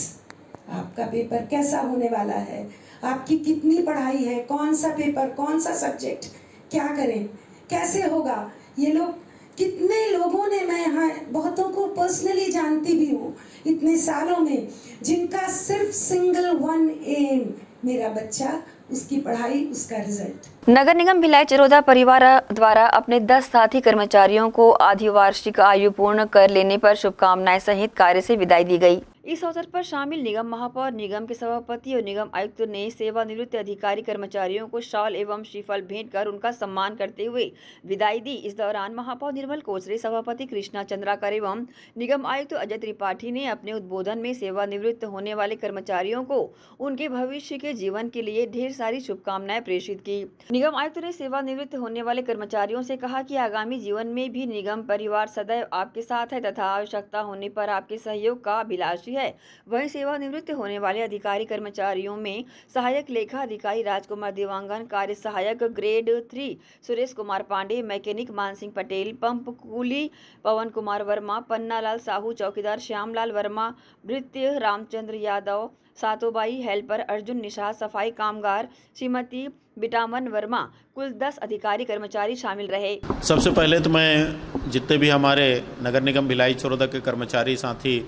आपका पेपर कैसा होने वाला है, आपकी कितनी पढ़ाई है, कौन सा पेपर, कौन सा सब्जेक्ट, क्या करें, कैसे होगा, ये लोग कितने लोगों ने, मैं यहाँ बहुतों को पर्सनली जानती भी हूँ इतने सालों में, जिनका सिर्फ सिंगल वन एम, मेरा बच्चा, उसकी पढ़ाई, उसका रिजल्ट। नगर निगम भिलाई चरोदा परिवार द्वारा अपने 10 साथी कर्मचारियों को आधी वार्षिक आयु पूर्ण कर लेने पर शुभकामनाएं सहित कार्य से विदाई दी गई। इस अवसर पर शामिल निगम महापौर, निगम के सभापति और निगम आयुक्त ने सेवानिवृत्त अधिकारी कर्मचारियों को शॉल एवं श्रीफल भेंट कर उनका सम्मान करते हुए विदाई दी। इस दौरान महापौर निर्मल कोचरे, सभापति कृष्णा चंद्राकर एवं निगम आयुक्त अजय त्रिपाठी ने अपने उद्बोधन में सेवानिवृत्त होने वाले कर्मचारियों को उनके भविष्य के जीवन के लिए ढेर सारी शुभकामनाएं प्रेषित की। निगम आयुक्त ने सेवानिवृत्त होने वाले कर्मचारियों से कहा कि आगामी जीवन में भी निगम परिवार सदैव आपके साथ है तथा आवश्यकता होने पर आपके सहयोग का अभिलाषी है। वहीं सेवानिवृत्त होने वाले अधिकारी कर्मचारियों में सहायक लेखा अधिकारी राजकुमार देवांगन, कार्य सहायक grade 3 Suresh Kumar Pande, mechanic Mansingh Patel, pump कूली पवन कुमार वर्मा, पन्नालाल साहू, चौकीदार श्यामलाल वर्मा, भृत्य रामचंद्र यादव, सातोबाई हेल्पर अर्जुन निषाद, सफाई कामगार श्रीमती बिटामन वर्मा, कुल 10 अधिकारी कर्मचारी शामिल रहे। सबसे पहले तो मैं जितने भी हमारे नगर निगम भिलाई चरोदा के कर्मचारी साथी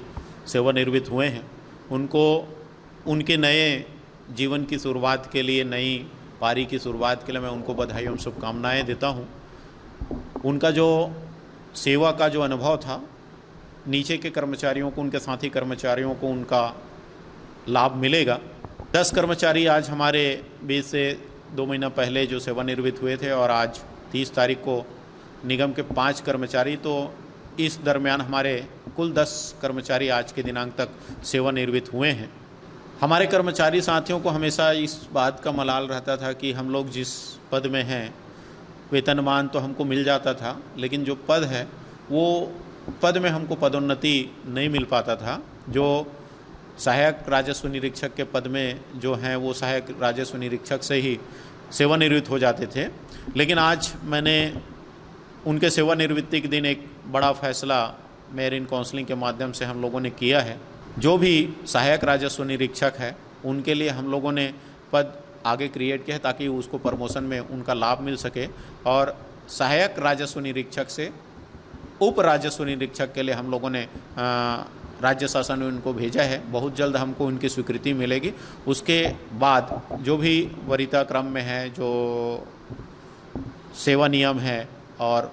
सेवानिवृत्त हुए हैं, उनको उनके नए जीवन की शुरुआत के लिए, नई पारी की शुरुआत के लिए मैं उनको बधाई एवं शुभकामनाएँ देता हूँ। उनका जो सेवा का जो अनुभव था, नीचे के कर्मचारियों को, उनके साथी कर्मचारियों को उनका लाभ मिलेगा। 10 कर्मचारी आज हमारे बीच से 2 महीना पहले जो सेवानिवृत्त हुए थे और आज 30 तारीख को निगम के 5 कर्मचारी, तो इस दरमियान हमारे कुल 10 कर्मचारी आज के दिनांक तक सेवानिवृत्त हुए हैं। हमारे कर्मचारी साथियों को हमेशा इस बात का मलाल रहता था कि हम लोग जिस पद में हैं, वेतनमान तो हमको मिल जाता था, लेकिन जो पद है वो पद में हमको पदोन्नति नहीं मिल पाता था। जो सहायक राजस्व निरीक्षक के पद में जो हैं वो सहायक राजस्व निरीक्षक से ही सेवानिवृत्त हो जाते थे। लेकिन आज मैंने उनके सेवानिवृत्ति के दिन एक बड़ा फैसला मेरिन काउंसलिंग के माध्यम से हम लोगों ने किया है। जो भी सहायक राजस्व निरीक्षक है उनके लिए हम लोगों ने पद आगे क्रिएट किया है ताकि उसको प्रमोशन में उनका लाभ मिल सके, और सहायक राजस्व निरीक्षक से उप राजस्व निरीक्षक के लिए हम लोगों ने राज्य शासन ने उनको भेजा है। बहुत जल्द हमको उनकी स्वीकृति मिलेगी। उसके बाद जो भी वरीयता क्रम में है, जो सेवा नियम है और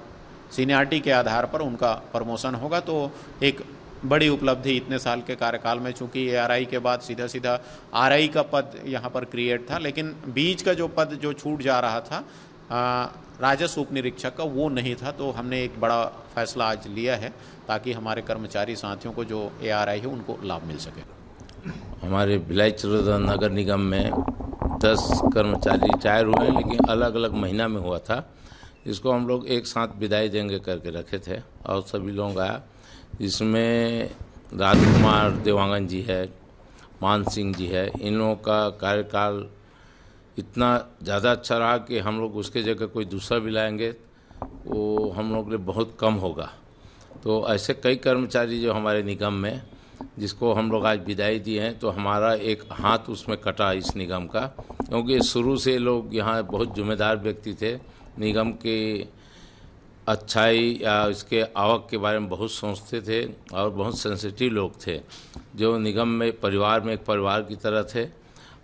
सीनियरिटी के आधार पर उनका प्रमोशन होगा। तो एक बड़ी उपलब्धि इतने साल के कार्यकाल में, चूँकि ARI के बाद सीधा सीधा RI का पद यहाँ पर क्रिएट था, लेकिन बीच का जो पद जो छूट जा रहा था राजस्व उप निरीक्षक का, वो नहीं था। तो हमने एक बड़ा फैसला आज लिया है ताकि हमारे कर्मचारी साथियों को जो ARI है उनको लाभ मिल सके। हमारे भिलाई चरोदा नगर निगम में 10 कर्मचारी रिटायर हुए, लेकिन अलग अलग महीना में हुआ था। इसको हम लोग एक साथ विदाई देंगे करके रखे थे और सभी लोग आया। इसमें राजकुमार देवांगन जी है, मान सिंह जी है, इन लोगों का कार्यकाल इतना ज़्यादा अच्छा रहा कि हम लोग उसके जगह कोई दूसरा भी लाएंगे वो हम लोग के लिए बहुत कम होगा। तो ऐसे कई कर्मचारी जो हमारे निगम में, जिसको हम लोग आज विदाई दिए हैं, तो हमारा एक हाथ उसमें कटा इस निगम का। क्योंकि शुरू से लोग यहाँ बहुत जिम्मेदार व्यक्ति थे, निगम के अच्छाई या इसके आवक के बारे में बहुत सोचते थे और बहुत सेंसिटिव लोग थे, जो निगम में परिवार में एक परिवार की तरह थे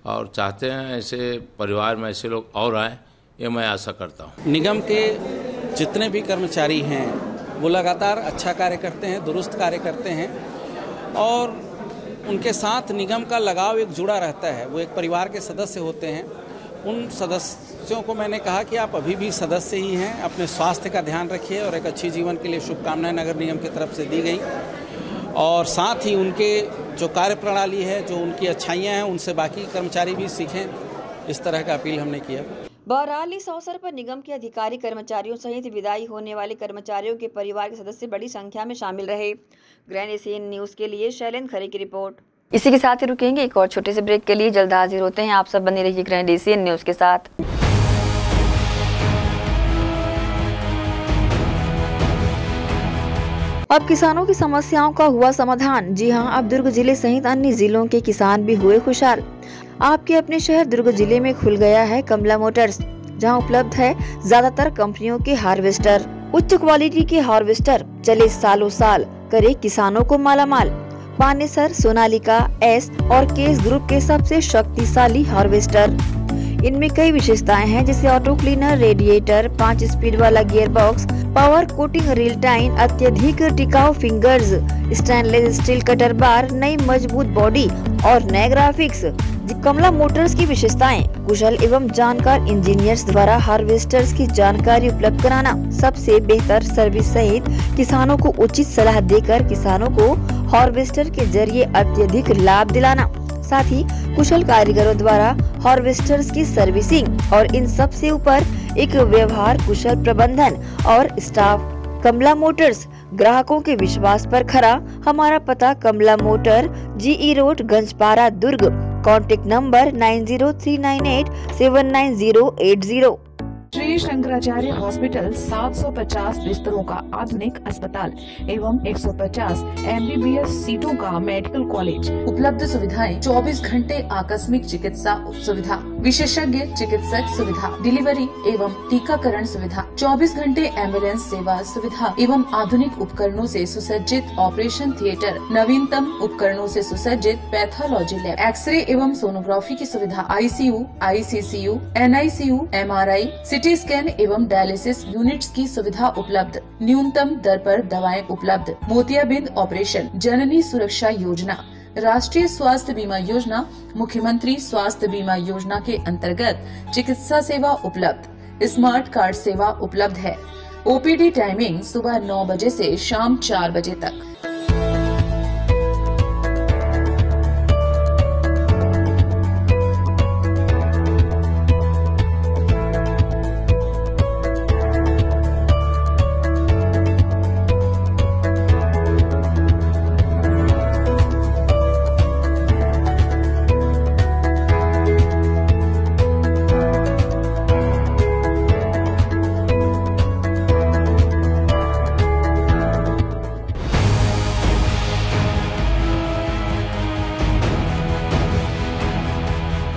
और चाहते हैं ऐसे परिवार में ऐसे लोग और आए, ये मैं आशा करता हूँ। निगम के जितने भी कर्मचारी हैं वो लगातार अच्छा कार्य करते हैं, दुरुस्त कार्य करते हैं और उनके साथ निगम का लगाव एक जुड़ा रहता है। वो एक परिवार के सदस्य होते हैं। उन सदस्यों को मैंने कहा कि आप अभी भी सदस्य ही हैं, अपने स्वास्थ्य का ध्यान रखिए और एक अच्छी जीवन के लिए शुभकामनाएं नगर निगम की तरफ से दी गई और साथ ही उनके जो कार्य प्रणाली है, जो उनकी अच्छाइयाँ हैं, उनसे बाकी कर्मचारी भी सीखें, इस तरह का अपील हमने किया। बहरहाल इस अवसर पर निगम के अधिकारी कर्मचारियों सहित विदाई होने वाले कर्मचारियों के परिवार के सदस्य बड़ी संख्या में शामिल रहे। ग्रैंड एशियन न्यूज के लिए शैलेंद्र खरे की रिपोर्ट। इसी के साथ ही रुकेंगे एक और छोटे से ब्रेक के लिए, जल्द हाजिर होते हैं। आप सब बने रहिए ग्रैंड एशियन न्यूज के साथ। अब किसानों की समस्याओं का हुआ समाधान। जी हां, अब दुर्ग जिले सहित अन्य जिलों के किसान भी हुए खुशहाल। आपके अपने शहर दुर्ग जिले में खुल गया है कमला मोटर्स, जहां उपलब्ध है ज्यादातर कंपनियों के हार्वेस्टर। उच्च क्वालिटी के हार्वेस्टर चले सालों साल, करे किसानों को मालामाल। पानेसर, सोनालिका, एस और केस ग्रुप के सबसे शक्तिशाली हार्वेस्टर। इनमें कई विशेषताएं हैं, जैसे ऑटो क्लीनर, रेडिएटर, 5 स्पीड वाला gear box, power coating reel time, अत्यधिक टिकाऊ फिंगर्स, स्टेनलेस स्टील कटर बार, नई मजबूत बॉडी और नए ग्राफिक्स। कमला मोटर्स की विशेषताएं: कुशल एवं जानकार इंजीनियर्स द्वारा हार्वेस्टर्स की जानकारी उपलब्ध कराना, सबसे बेहतर सर्विस सहित किसानों को उचित सलाह देकर किसानों को हार्वेस्टर के जरिए अत्यधिक लाभ दिलाना, साथ ही कुशल कारीगरों द्वारा हार्वेस्टर्स की सर्विसिंग और इन सब से ऊपर एक व्यवहार कुशल प्रबंधन और स्टाफ। कमला मोटर्स, ग्राहकों के विश्वास पर खरा। हमारा पता Kamla motor, GE road, Ganjpara, Durg. Contact number 9039879080। Shri Shankaracharya hospital 750 बिस्तरों का आधुनिक अस्पताल एवं 150 MBBS सीटों का मेडिकल कॉलेज। उपलब्ध सुविधाएं: 24 घंटे आकस्मिक चिकित्सा सुविधा, विशेषज्ञ चिकित्सक सुविधा, डिलीवरी एवं टीकाकरण सुविधा, 24 घंटे एम्बुलेंस सेवा सुविधा एवं आधुनिक उपकरणों से सुसज्जित ऑपरेशन थिएटर, नवीनतम उपकरणों से सुसज्जित पैथोलॉजी लैब, एक्सरे एवं सोनोग्राफी की सुविधा, ICU, ICCU, NICU, MRI, CT scan एवं डायलिसिस यूनिट्स की सुविधा उपलब्ध। न्यूनतम दर पर दवाएं उपलब्ध। मोतियाबिंद ऑपरेशन, जननी सुरक्षा योजना, राष्ट्रीय स्वास्थ्य बीमा योजना, मुख्यमंत्री स्वास्थ्य बीमा योजना के अंतर्गत चिकित्सा सेवा उपलब्ध। स्मार्ट कार्ड सेवा उपलब्ध है। OPD टाइमिंग सुबह 9 बजे से शाम 4 बजे तक।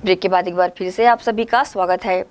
ब्रेक के बाद एक बार फिर से आप सभी का स्वागत है।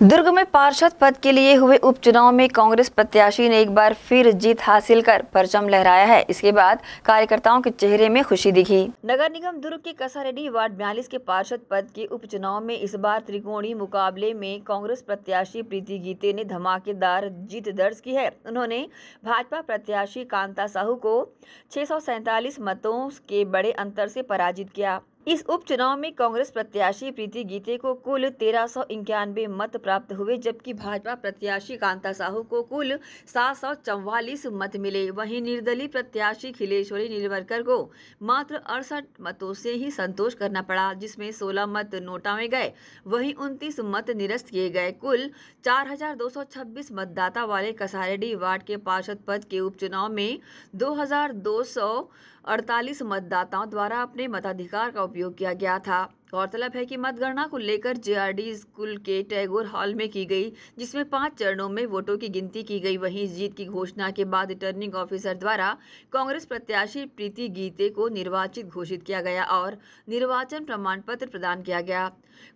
दुर्ग में पार्षद पद के लिए हुए उपचुनाव में कांग्रेस प्रत्याशी ने एक बार फिर जीत हासिल कर परचम लहराया है। इसके बाद कार्यकर्ताओं के चेहरे में खुशी दिखी। नगर निगम दुर्ग के कसारेड्डी वार्ड 42 के पार्षद पद के उपचुनाव में इस बार त्रिकोणीय मुकाबले में कांग्रेस प्रत्याशी प्रीति गीते ने धमाकेदार जीत दर्ज की है। उन्होंने भाजपा प्रत्याशी कांता साहू को 647 मतों के बड़े अंतर से पराजित किया। इस उपचुनाव में कांग्रेस प्रत्याशी प्रीति गीते को कुल 1391 मत प्राप्त हुए, जबकि भाजपा प्रत्याशी कांता साहू को कुल 744 मत मिले। वहीं निर्दलीय प्रत्याशी खिलेश्वरी नीलवरकर को मात्र 68 मतों से ही संतोष करना पड़ा, जिसमें 16 मत नोटा में गए, वहीं 29 मत निरस्त किए गए। कुल 4226 मतदाता वाले कसारेड्डी वार्ड के पार्षद पद के उपचुनाव में 2248 मतदाताओं द्वारा अपने मताधिकार का उपयोग किया गया था। गौरतलब है कि मतगणना को लेकर जेआरडी स्कूल के टैगोर हॉल में की गई, जिसमें 5 चरणों में वोटों की गिनती की गई। वहीं जीत की घोषणा के बाद रिटर्निंग ऑफिसर द्वारा कांग्रेस प्रत्याशी प्रीति गीते को निर्वाचित घोषित किया गया और निर्वाचन प्रमाण पत्र प्रदान किया गया।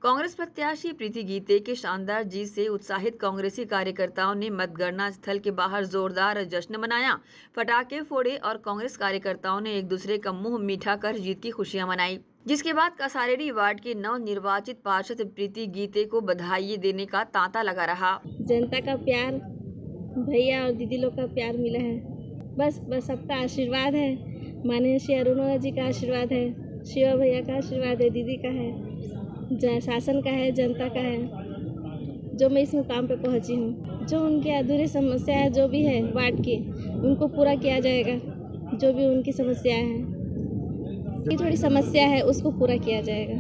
कांग्रेस प्रत्याशी प्रीति गीते के शानदार जीत से उत्साहित कांग्रेसी कार्यकर्ताओं ने मतगणना स्थल के बाहर जोरदार जश्न मनाया, पटाखे फोड़े और कांग्रेस कार्यकर्ताओं ने एक दूसरे का मुंह मीठा कर जीत की खुशियां मनाई। जिसके बाद कसारेडी वार्ड के नवनिर्वाचित पार्षद प्रीति गीते को बधाई देने का तांता लगा रहा। जनता का प्यार, भैया और दीदी लोग का प्यार मिला है, बस सबका आशीर्वाद है। माननीय श्री अरुणोदय जी का आशीर्वाद है, शिवा भैया का आशीर्वाद है, दीदी का है, शासन का है, जनता का है, जो मैं इस मुकाम पे पहुंची हूँ। जो उनकी अधूरी समस्या है, जो भी है वार्ड की, उनको पूरा किया जाएगा। जो भी उनकी समस्याएं हैं, की थोड़ी समस्या है, उसको पूरा किया जाएगा।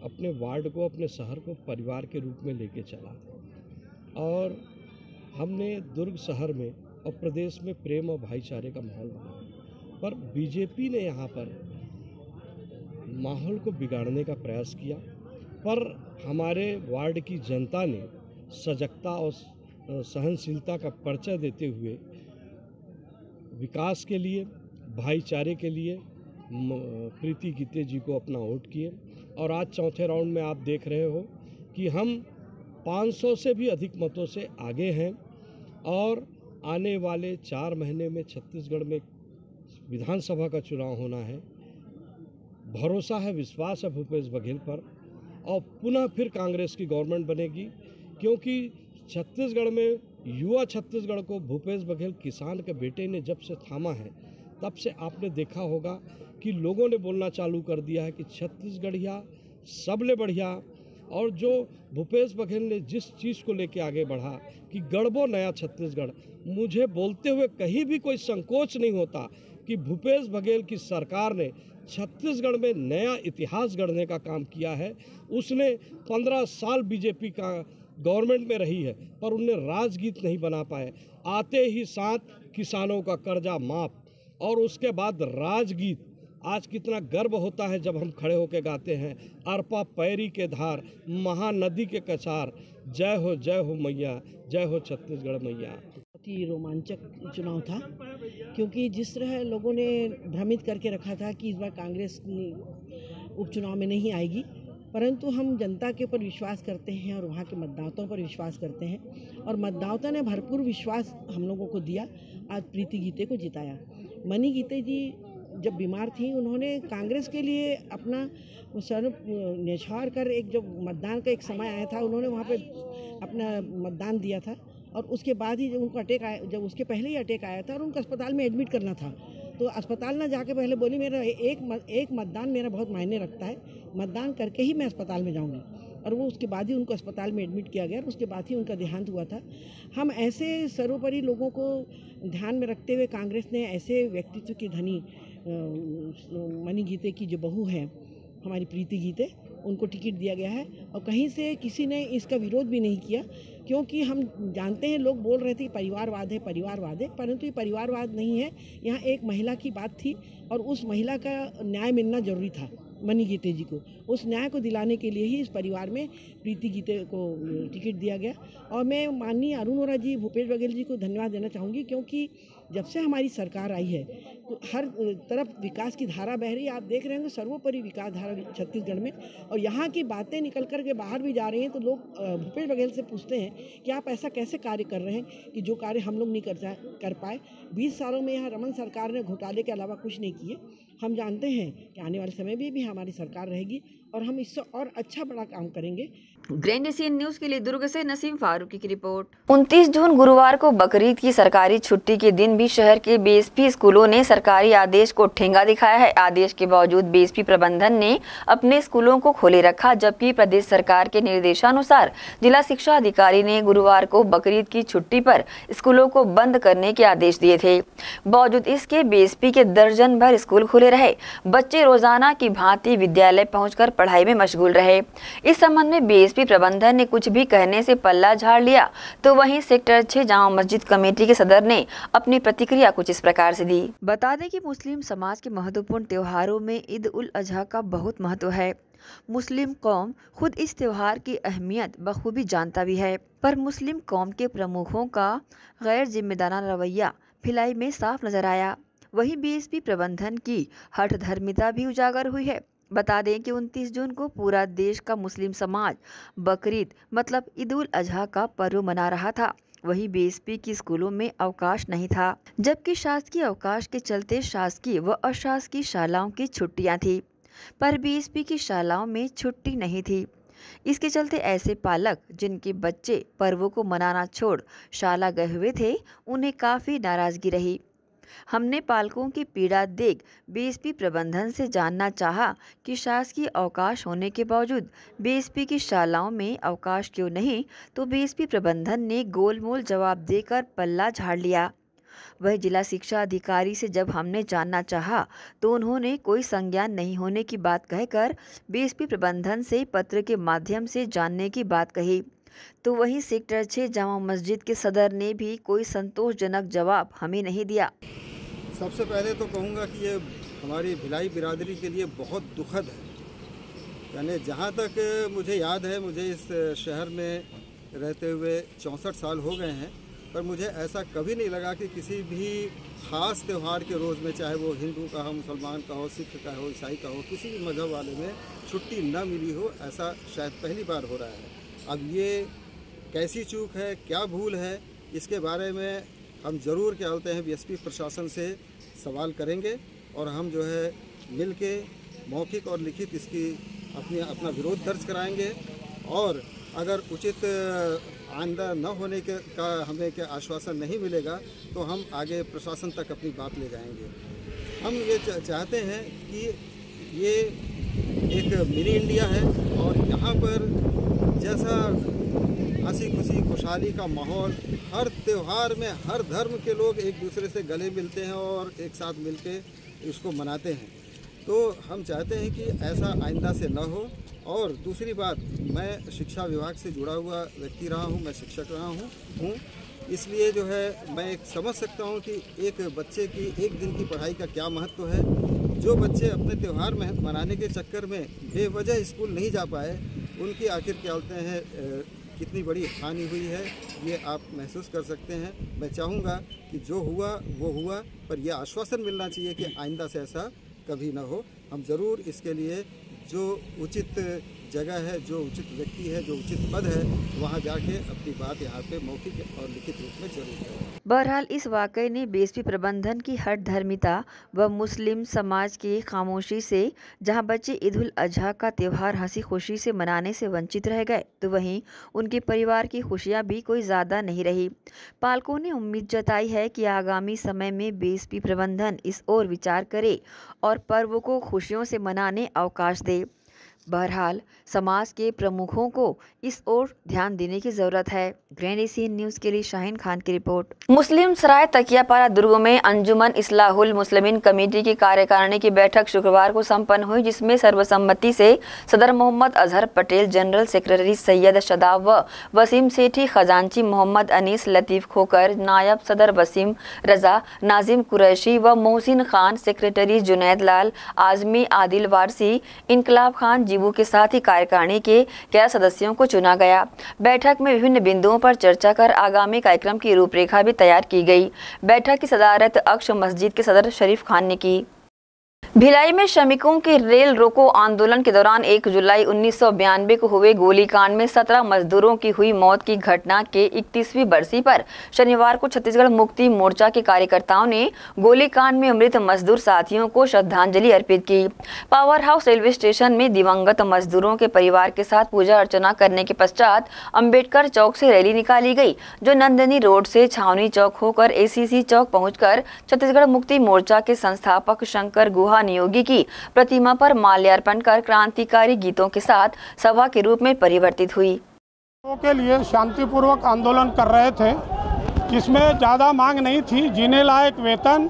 अपने वार्ड को, अपने शहर को परिवार के रूप में लेके चला और हमने दुर्ग शहर में और प्रदेश में प्रेम और भाईचारे का माहौल बनाया, पर बीजेपी ने यहाँ पर माहौल को बिगाड़ने का प्रयास किया। पर हमारे वार्ड की जनता ने सजगता और सहनशीलता का परिचय देते हुए विकास के लिए, भाईचारे के लिए प्रीति गीते जी को अपना वोट किए और आज चौथे राउंड में आप देख रहे हो कि हम 500 से भी अधिक मतों से आगे हैं और आने वाले 4 महीने में छत्तीसगढ़ में विधानसभा का चुनाव होना है। भरोसा है, विश्वास है भूपेश बघेल पर और पुनः फिर कांग्रेस की गवर्नमेंट बनेगी, क्योंकि छत्तीसगढ़ में युवा छत्तीसगढ़ को भूपेश बघेल किसान के बेटे ने जब से थामा है, तब से आपने देखा होगा कि लोगों ने बोलना चालू कर दिया है कि छत्तीसगढ़िया सबले बढ़िया। और जो भूपेश बघेल ने जिस चीज़ को लेके आगे बढ़ा कि गढ़बो नया छत्तीसगढ़, मुझे बोलते हुए कहीं भी कोई संकोच नहीं होता कि भूपेश बघेल की सरकार ने छत्तीसगढ़ में नया इतिहास गढ़ने का काम किया है। उसने 15 साल बीजेपी का गवर्नमेंट में रही है, पर उनने राजगीत नहीं बना पाए। आते ही साथ किसानों का कर्जा माफ और उसके बाद राजगीत। आज कितना गर्व होता है जब हम खड़े होकर गाते हैं, अरपा पैरी के धार, महानदी के कछार, जय हो मैया, जय हो छत्तीसगढ़ मैया। बहुत ही रोमांचक चुनाव था, क्योंकि जिस तरह लोगों ने भ्रमित करके रखा था कि इस बार कांग्रेस उपचुनाव में नहीं आएगी, परंतु हम जनता के ऊपर विश्वास करते हैं और वहाँ के मतदाताओं पर विश्वास करते हैं और मतदाता ने भरपूर विश्वास हम लोगों को दिया। आज प्रीति गीते को जिताया। मनी गीते जी जब बीमार थी, उन्होंने कांग्रेस के लिए अपना सर न्यौछावर कर एक जब मतदान का एक समय आया था, उन्होंने वहाँ पे अपना मतदान दिया था और उसके बाद ही जब उनको अटैक आया, जब उसके पहले ही अटैक आया था और उनको अस्पताल में एडमिट करना था, तो अस्पताल ना जाके पहले बोली मेरा एक मतदान मेरा बहुत मायने रखता है, मतदान करके ही मैं अस्पताल में जाऊँगी। और वो उसके बाद ही उनको अस्पताल में एडमिट किया गया और उसके बाद ही उनका देहांत हुआ था। हम ऐसे सर्वोपरि लोगों को ध्यान में रखते हुए कांग्रेस ने ऐसे व्यक्तित्व की धनी मनी गीते की जो बहू है हमारी प्रीति गीते, उनको टिकट दिया गया है और कहीं से किसी ने इसका विरोध भी नहीं किया, क्योंकि हम जानते हैं लोग बोल रहे थे परिवारवाद है, परंतु ये परिवारवाद नहीं है। यहाँ एक महिला की बात थी और उस महिला का न्याय मिलना जरूरी था मनी गीते जी को। उस न्याय को दिलाने के लिए ही इस परिवार में प्रीति गीते को टिकट दिया गया और मैं माननीय अरुणोदय जी, भूपेश बघेल जी को धन्यवाद देना चाहूँगी, क्योंकि जब से हमारी सरकार आई है तो हर तरफ विकास की धारा बह रही है। आप देख रहे होंगे सर्वोपरि विकास धारा छत्तीसगढ़ में, और यहाँ की बातें निकल कर के बाहर भी जा रही हैं। तो लोग भूपेश बघेल से पूछते हैं कि आप ऐसा कैसे कार्य कर रहे हैं कि जो कार्य हम लोग नहीं कर पाए। 20 सालों में यहाँ रमन सरकार ने घोटाले के अलावा कुछ नहीं किए। हम जानते हैं कि आने वाले समय में भी हमारी सरकार रहेगी और हम इससे और अच्छा बड़ा काम करेंगे। ग्रैंड एशियन न्यूज के लिए दुर्ग से नसीम फारूकी की रिपोर्ट। 29 जून गुरुवार को बकरीद की सरकारी छुट्टी के दिन भी शहर के बीएसपी स्कूलों ने सरकारी आदेश को ठेंगा दिखाया है। आदेश के बावजूद बीएसपी प्रबंधन ने अपने स्कूलों को खोले रखा, जबकि प्रदेश सरकार के निर्देशानुसार जिला शिक्षा अधिकारी ने गुरुवार को बकरीद की छुट्टी पर स्कूलों को बंद करने के आदेश दिए थे। बावजूद इसके बीएसपी के दर्जन भर स्कूल खुले रहे। बच्चे रोजाना की भांति विद्यालय पहुंचकर पढ़ाई में मशगूल रहे। इस संबंध में बीएसपी प्रबंधन ने कुछ भी कहने से पल्ला झाड़ लिया, तो वहीं सेक्टर 6 जामा मस्जिद कमेटी के सदर ने अपनी प्रतिक्रिया कुछ इस प्रकार से दी। बता दें कि मुस्लिम समाज के महत्वपूर्ण त्योहारों में ईद उल अजहा का बहुत महत्व है। मुस्लिम कौम खुद इस त्योहार की अहमियत बखूबी जानता भी है, पर मुस्लिम कौम के प्रमुखों का गैर जिम्मेदाराना रवैया भिलाई में साफ नजर आया। वहीं बीएसपी प्रबंधन की हठधर्मिता भी उजागर हुई है। बता दें कि 29 जून को पूरा देश का मुस्लिम समाज बकरीद मतलब ईद उल अजहा का पर्व मना रहा था। वहीं बीएसपी की स्कूलों में अवकाश नहीं था, जबकि शासकीय अवकाश के चलते शासकीय व अशासकीय शालाओं की छुट्टियां थी, पर बीएसपी की शालाओं में छुट्टी नहीं थी। इसके चलते ऐसे पालक जिनके बच्चे पर्वों को मनाना छोड़ शाला गए हुए थे, उन्हें काफ़ी नाराज़गी रही। हमने पालकों की पीड़ा देख बीएसपी प्रबंधन से जानना चाहा कि शासकीय अवकाश होने के बावजूद बीएसपी की शालाओं में अवकाश क्यों नहीं, तो बीएसपी प्रबंधन ने गोलमोल जवाब देकर पल्ला झाड़ लिया। वह जिला शिक्षा अधिकारी से जब हमने जानना चाहा तो उन्होंने कोई संज्ञान नहीं होने की बात कहकर बीएसपी प्रबंधन से पत्र के माध्यम से जानने की बात कही। तो वहीं सेक्टर 6 जामा मस्जिद के सदर ने भी कोई संतोषजनक जवाब हमें नहीं दिया। सबसे पहले तो कहूँगा कि ये हमारी भिलाई बिरादरी के लिए बहुत दुखद है। यानी जहाँ तक मुझे याद है, मुझे इस शहर में रहते हुए 64 साल हो गए हैं, पर मुझे ऐसा कभी नहीं लगा कि किसी भी ख़ास त्यौहार के रोज़ में, चाहे वो हिंदू का हो, मुसलमान का हो, सिख का हो, ईसाई का हो, किसी भी मज़हब वाले में छुट्टी न मिली हो, ऐसा शायद पहली बार हो रहा है। अब ये कैसी चूक है, क्या भूल है, इसके बारे में हम ज़रूर क्या बोलते हैं बीएसपी प्रशासन से सवाल करेंगे और हम जो है मिल के मौखिक और लिखित इसकी अपना विरोध दर्ज कराएंगे और अगर उचित आइंदा न होने का हमें क्या आश्वासन नहीं मिलेगा तो हम आगे प्रशासन तक अपनी बात ले जाएंगे। हम ये चाहते हैं कि ये एक मिनी इंडिया है और यहाँ पर जैसा हंसी खुशी खुशहाली का माहौल, हर त्यौहार में हर धर्म के लोग एक दूसरे से गले मिलते हैं और एक साथ मिलके इसको मनाते हैं। तो हम चाहते हैं कि ऐसा आइंदा से न हो। और दूसरी बात, मैं शिक्षा विभाग से जुड़ा हुआ व्यक्ति रहा हूँ, मैं शिक्षक रहा हूँ, इसलिए जो है मैं एक समझ सकता हूँ कि एक बच्चे की एक दिन की पढ़ाई का क्या महत्व है। जो बच्चे अपने त्यौहार में मनाने के चक्कर में बेवजह स्कूल नहीं जा पाए, उनकी आखिर क्या बोलते हैं कितनी बड़ी हानि हुई है, ये आप महसूस कर सकते हैं। मैं चाहूँगा कि जो हुआ वो हुआ, पर यह आश्वासन मिलना चाहिए कि आइंदा से ऐसा कभी ना हो। हम ज़रूर इसके लिए जो उचित जगह है, जो उचित व्यक्ति है, जो उचित पद है, वहाँ जाके अपनी बात यहाँ पे मौखिक और लिखित रूप में जरूर करें। बहरहाल इस वाकये ने बीएसपी प्रबंधन की हठधर्मिता व मुस्लिम समाज की खामोशी से, जहां बच्चे ईद उल अजहा का त्यौहार हंसी खुशी से मनाने से वंचित रह गए, तो वहीं उनके परिवार की खुशियां भी कोई ज़्यादा नहीं रही। पालकों ने उम्मीद जताई है कि आगामी समय में बीएसपी प्रबंधन इस ओर विचार करे और पर्व को खुशियों से मनाने अवकाश दे। बहरहाल समाज के प्रमुखों को इस ओर ध्यान देने की जरूरत है। ग्रैंड एशियन न्यूज़ के लिए शाहीन खान की रिपोर्ट। मुस्लिम सराय तकियापारा दुर्ग में अंजुमन इस्लाहुल मुस्लिमीन कमेटी की कार्यकारिणी की बैठक शुक्रवार को संपन्न हुई, जिसमें सर्वसम्मति से सदर मोहम्मद अजहर पटेल, जनरल सेक्रेटरी सैयद शदाब व वसीम सेठी, खजांची मोहम्मद अनीस लतीफ़ खोकर, नायब सदर वसीम रजा, नाजिम कुरैशी व मोहसिन खान, सेक्रेटरी जुनैद लाल आजमी, आदिल वारसी, इनकलाब खान जीबू के साथ ही कार्यकारिणी के 11 सदस्यों को चुना गया। बैठक में विभिन्न बिंदुओं पर चर्चा कर आगामी कार्यक्रम की रूपरेखा भी तैयार की गई। बैठक की सदारत अक्ष मस्जिद के सदर शरीफ खान ने की। भिलाई में श्रमिकों के रेल रोको आंदोलन के दौरान 1 जुलाई 1992 को हुए गोलीकांड में 17 मजदूरों की हुई मौत की घटना के 31वीं बरसी पर शनिवार को छत्तीसगढ़ मुक्ति मोर्चा के कार्यकर्ताओं ने गोलीकांड में मृत मजदूर साथियों को श्रद्धांजलि अर्पित की। पावर हाउस रेलवे स्टेशन में दिवंगत मजदूरों के परिवार के साथ पूजा अर्चना करने के पश्चात अम्बेडकर चौक से रैली निकाली गई, जो नंदनी रोड से छावनी चौक होकर ACC चौक पहुंचकर छत्तीसगढ़ मुक्ति मोर्चा के संस्थापक शंकर गुहा नियोगी की प्रतिमा पर माल्यार्पण कर क्रांतिकारी गीतों के साथ सभा के रूप में परिवर्तित हुई। के लिए शांतिपूर्वक आंदोलन कर रहे थे, जिसमें ज़्यादा मांग नहीं थी, जीने लायक वेतन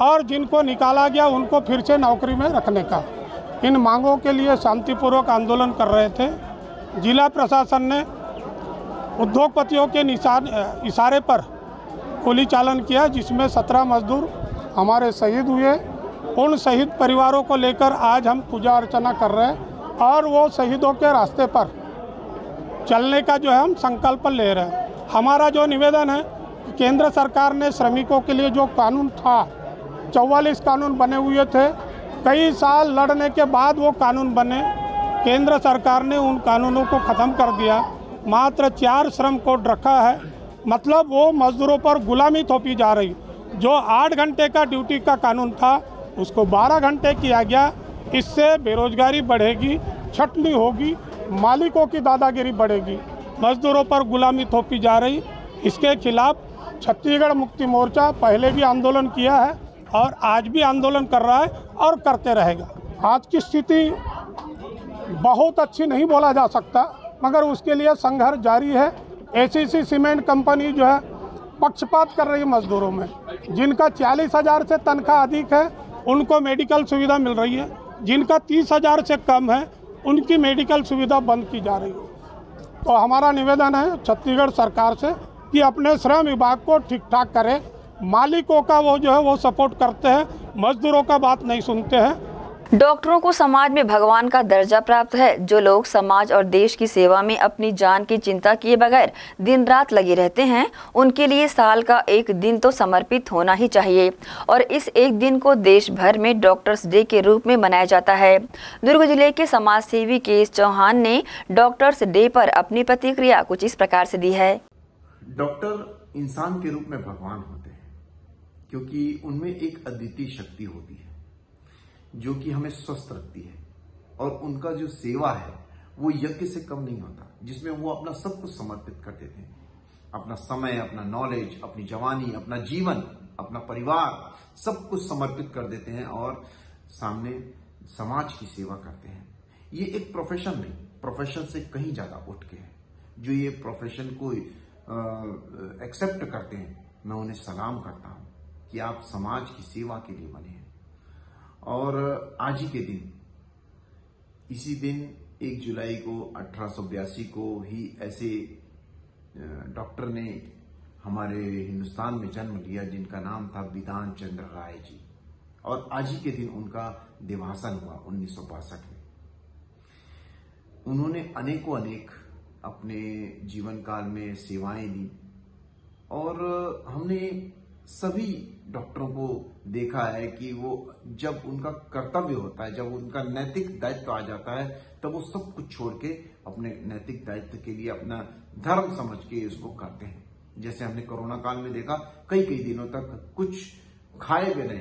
और जिनको निकाला गया उनको फिर से नौकरी में रखने का। इन मांगों के लिए शांतिपूर्वक आंदोलन कर रहे थे। जिला प्रशासन ने उद्योगपतियों के इशारे पर गोली चालन किया, जिसमें 17 मजदूर हमारे शहीद हुए। उन शहीद परिवारों को लेकर आज हम पूजा अर्चना कर रहे हैं और वो शहीदों के रास्ते पर चलने का जो है हम संकल्प ले रहे हैं। हमारा जो निवेदन है, केंद्र सरकार ने श्रमिकों के लिए जो कानून था, 44 कानून बने हुए थे, कई साल लड़ने के बाद वो कानून बने, केंद्र सरकार ने उन कानूनों को ख़त्म कर दिया। मात्र 4 श्रम कोड रखा है, मतलब वो मजदूरों पर गुलामी थोपी जा रही। जो 8 घंटे का ड्यूटी का कानून था उसको 12 घंटे किया गया। इससे बेरोजगारी बढ़ेगी, छटनी होगी, मालिकों की दादागिरी बढ़ेगी, मजदूरों पर गुलामी थोपी जा रही। इसके खिलाफ छत्तीसगढ़ मुक्ति मोर्चा पहले भी आंदोलन किया है और आज भी आंदोलन कर रहा है और करते रहेगा। आज की स्थिति बहुत अच्छी नहीं बोला जा सकता, मगर उसके लिए संघर्ष जारी है। एसीसी सीमेंट कंपनी जो है पक्षपात कर रही है मजदूरों में। जिनका 40,000 से तनख्वाह अधिक है उनको मेडिकल सुविधा मिल रही है, जिनका 30,000 से कम है उनकी मेडिकल सुविधा बंद की जा रही है। तो हमारा निवेदन है छत्तीसगढ़ सरकार से कि अपने श्रम विभाग को ठीक ठाक करें। मालिकों का वो जो है वो सपोर्ट करते हैं, मजदूरों का बात नहीं सुनते हैं। डॉक्टरों को समाज में भगवान का दर्जा प्राप्त है। जो लोग समाज और देश की सेवा में अपनी जान की चिंता किए बगैर दिन रात लगे रहते हैं, उनके लिए साल का एक दिन तो समर्पित होना ही चाहिए और इस एक दिन को देश भर में डॉक्टर्स डे के रूप में मनाया जाता है। दुर्ग जिले के समाज सेवी केएस चौहान ने डॉक्टर्स डे पर अपनी प्रतिक्रिया कुछ इस प्रकार से दी है। डॉक्टर इंसान के रूप में भगवान होते हैं, क्योंकि उनमें एक अद्वितीय शक्ति होती है जो कि हमें स्वस्थ रखती है, और उनका जो सेवा है वो यज्ञ से कम नहीं होता, जिसमें वो अपना सब कुछ समर्पित कर देते हैं। अपना समय, अपना नॉलेज, अपनी जवानी, अपना जीवन, अपना परिवार, सब कुछ समर्पित कर देते हैं और सामने समाज की सेवा करते हैं। ये एक प्रोफेशन नहीं, प्रोफेशन से कहीं ज्यादा उठ के है। जो ये प्रोफेशन को एक्सेप्ट करते हैं, मैं उन्हें सलाम करता हूं कि आप समाज की सेवा के लिए बने हैं। और आज ही के दिन, इसी दिन 1 जुलाई को 1882 को ही ऐसे डॉक्टर ने हमारे हिंदुस्तान में जन्म लिया जिनका नाम था बिधान चंद्र राय जी, और आज ही के दिन उनका देहांत हुआ 1962 में। उन्होंने अनेकों अनेक अपने जीवन काल में सेवाएं दी, और हमने सभी डॉक्टरों को देखा है कि वो जब उनका कर्तव्य होता है, जब उनका नैतिक दायित्व आ जाता है, तब वो सब कुछ छोड़ के अपने नैतिक दायित्व के लिए अपना धर्म समझ के इसको करते हैं। जैसे हमने कोरोना काल में देखा, कई दिनों तक कुछ खाए बिना,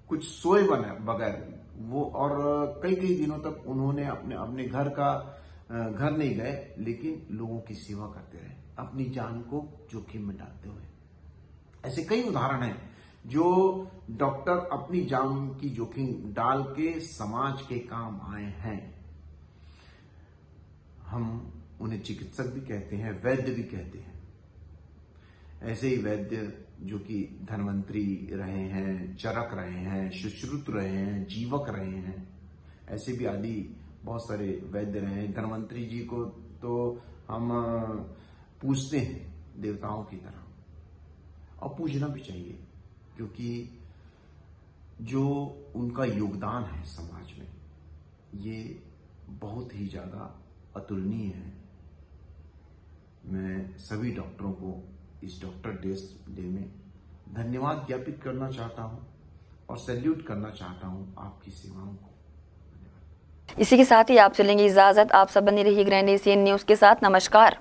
कुछ सोए बगैर वो, और कई दिनों तक उन्होंने अपने घर नहीं गए, लेकिन लोगों की सेवा करते रहे, अपनी जान को जोखिम में डालते हुए। ऐसे कई उदाहरण हैं जो डॉक्टर अपनी जान की जोखिम डाल के समाज के काम आए हैं। हम उन्हें चिकित्सक भी कहते हैं, वैद्य भी कहते हैं। ऐसे ही वैद्य जो कि धन्वंतरी रहे हैं, चरक रहे हैं, सुश्रुत रहे हैं, जीवक रहे हैं, ऐसे भी आदि बहुत सारे वैद्य रहे हैं। धन्वंतरी जी को तो हम पूजते हैं देवताओं की तरह, और पूजना भी चाहिए, क्योंकि जो उनका योगदान है समाज में, ये बहुत ही ज्यादा अतुलनीय है। मैं सभी डॉक्टरों को इस डॉक्टर डे में धन्यवाद ज्ञापित करना चाहता हूं और सैल्यूट करना चाहता हूं आपकी सेवाओं को। इसी के साथ ही आप चलेंगे इजाजत। आप सब बने रहिए ग्रैंड एशियन न्यूज के साथ। नमस्कार।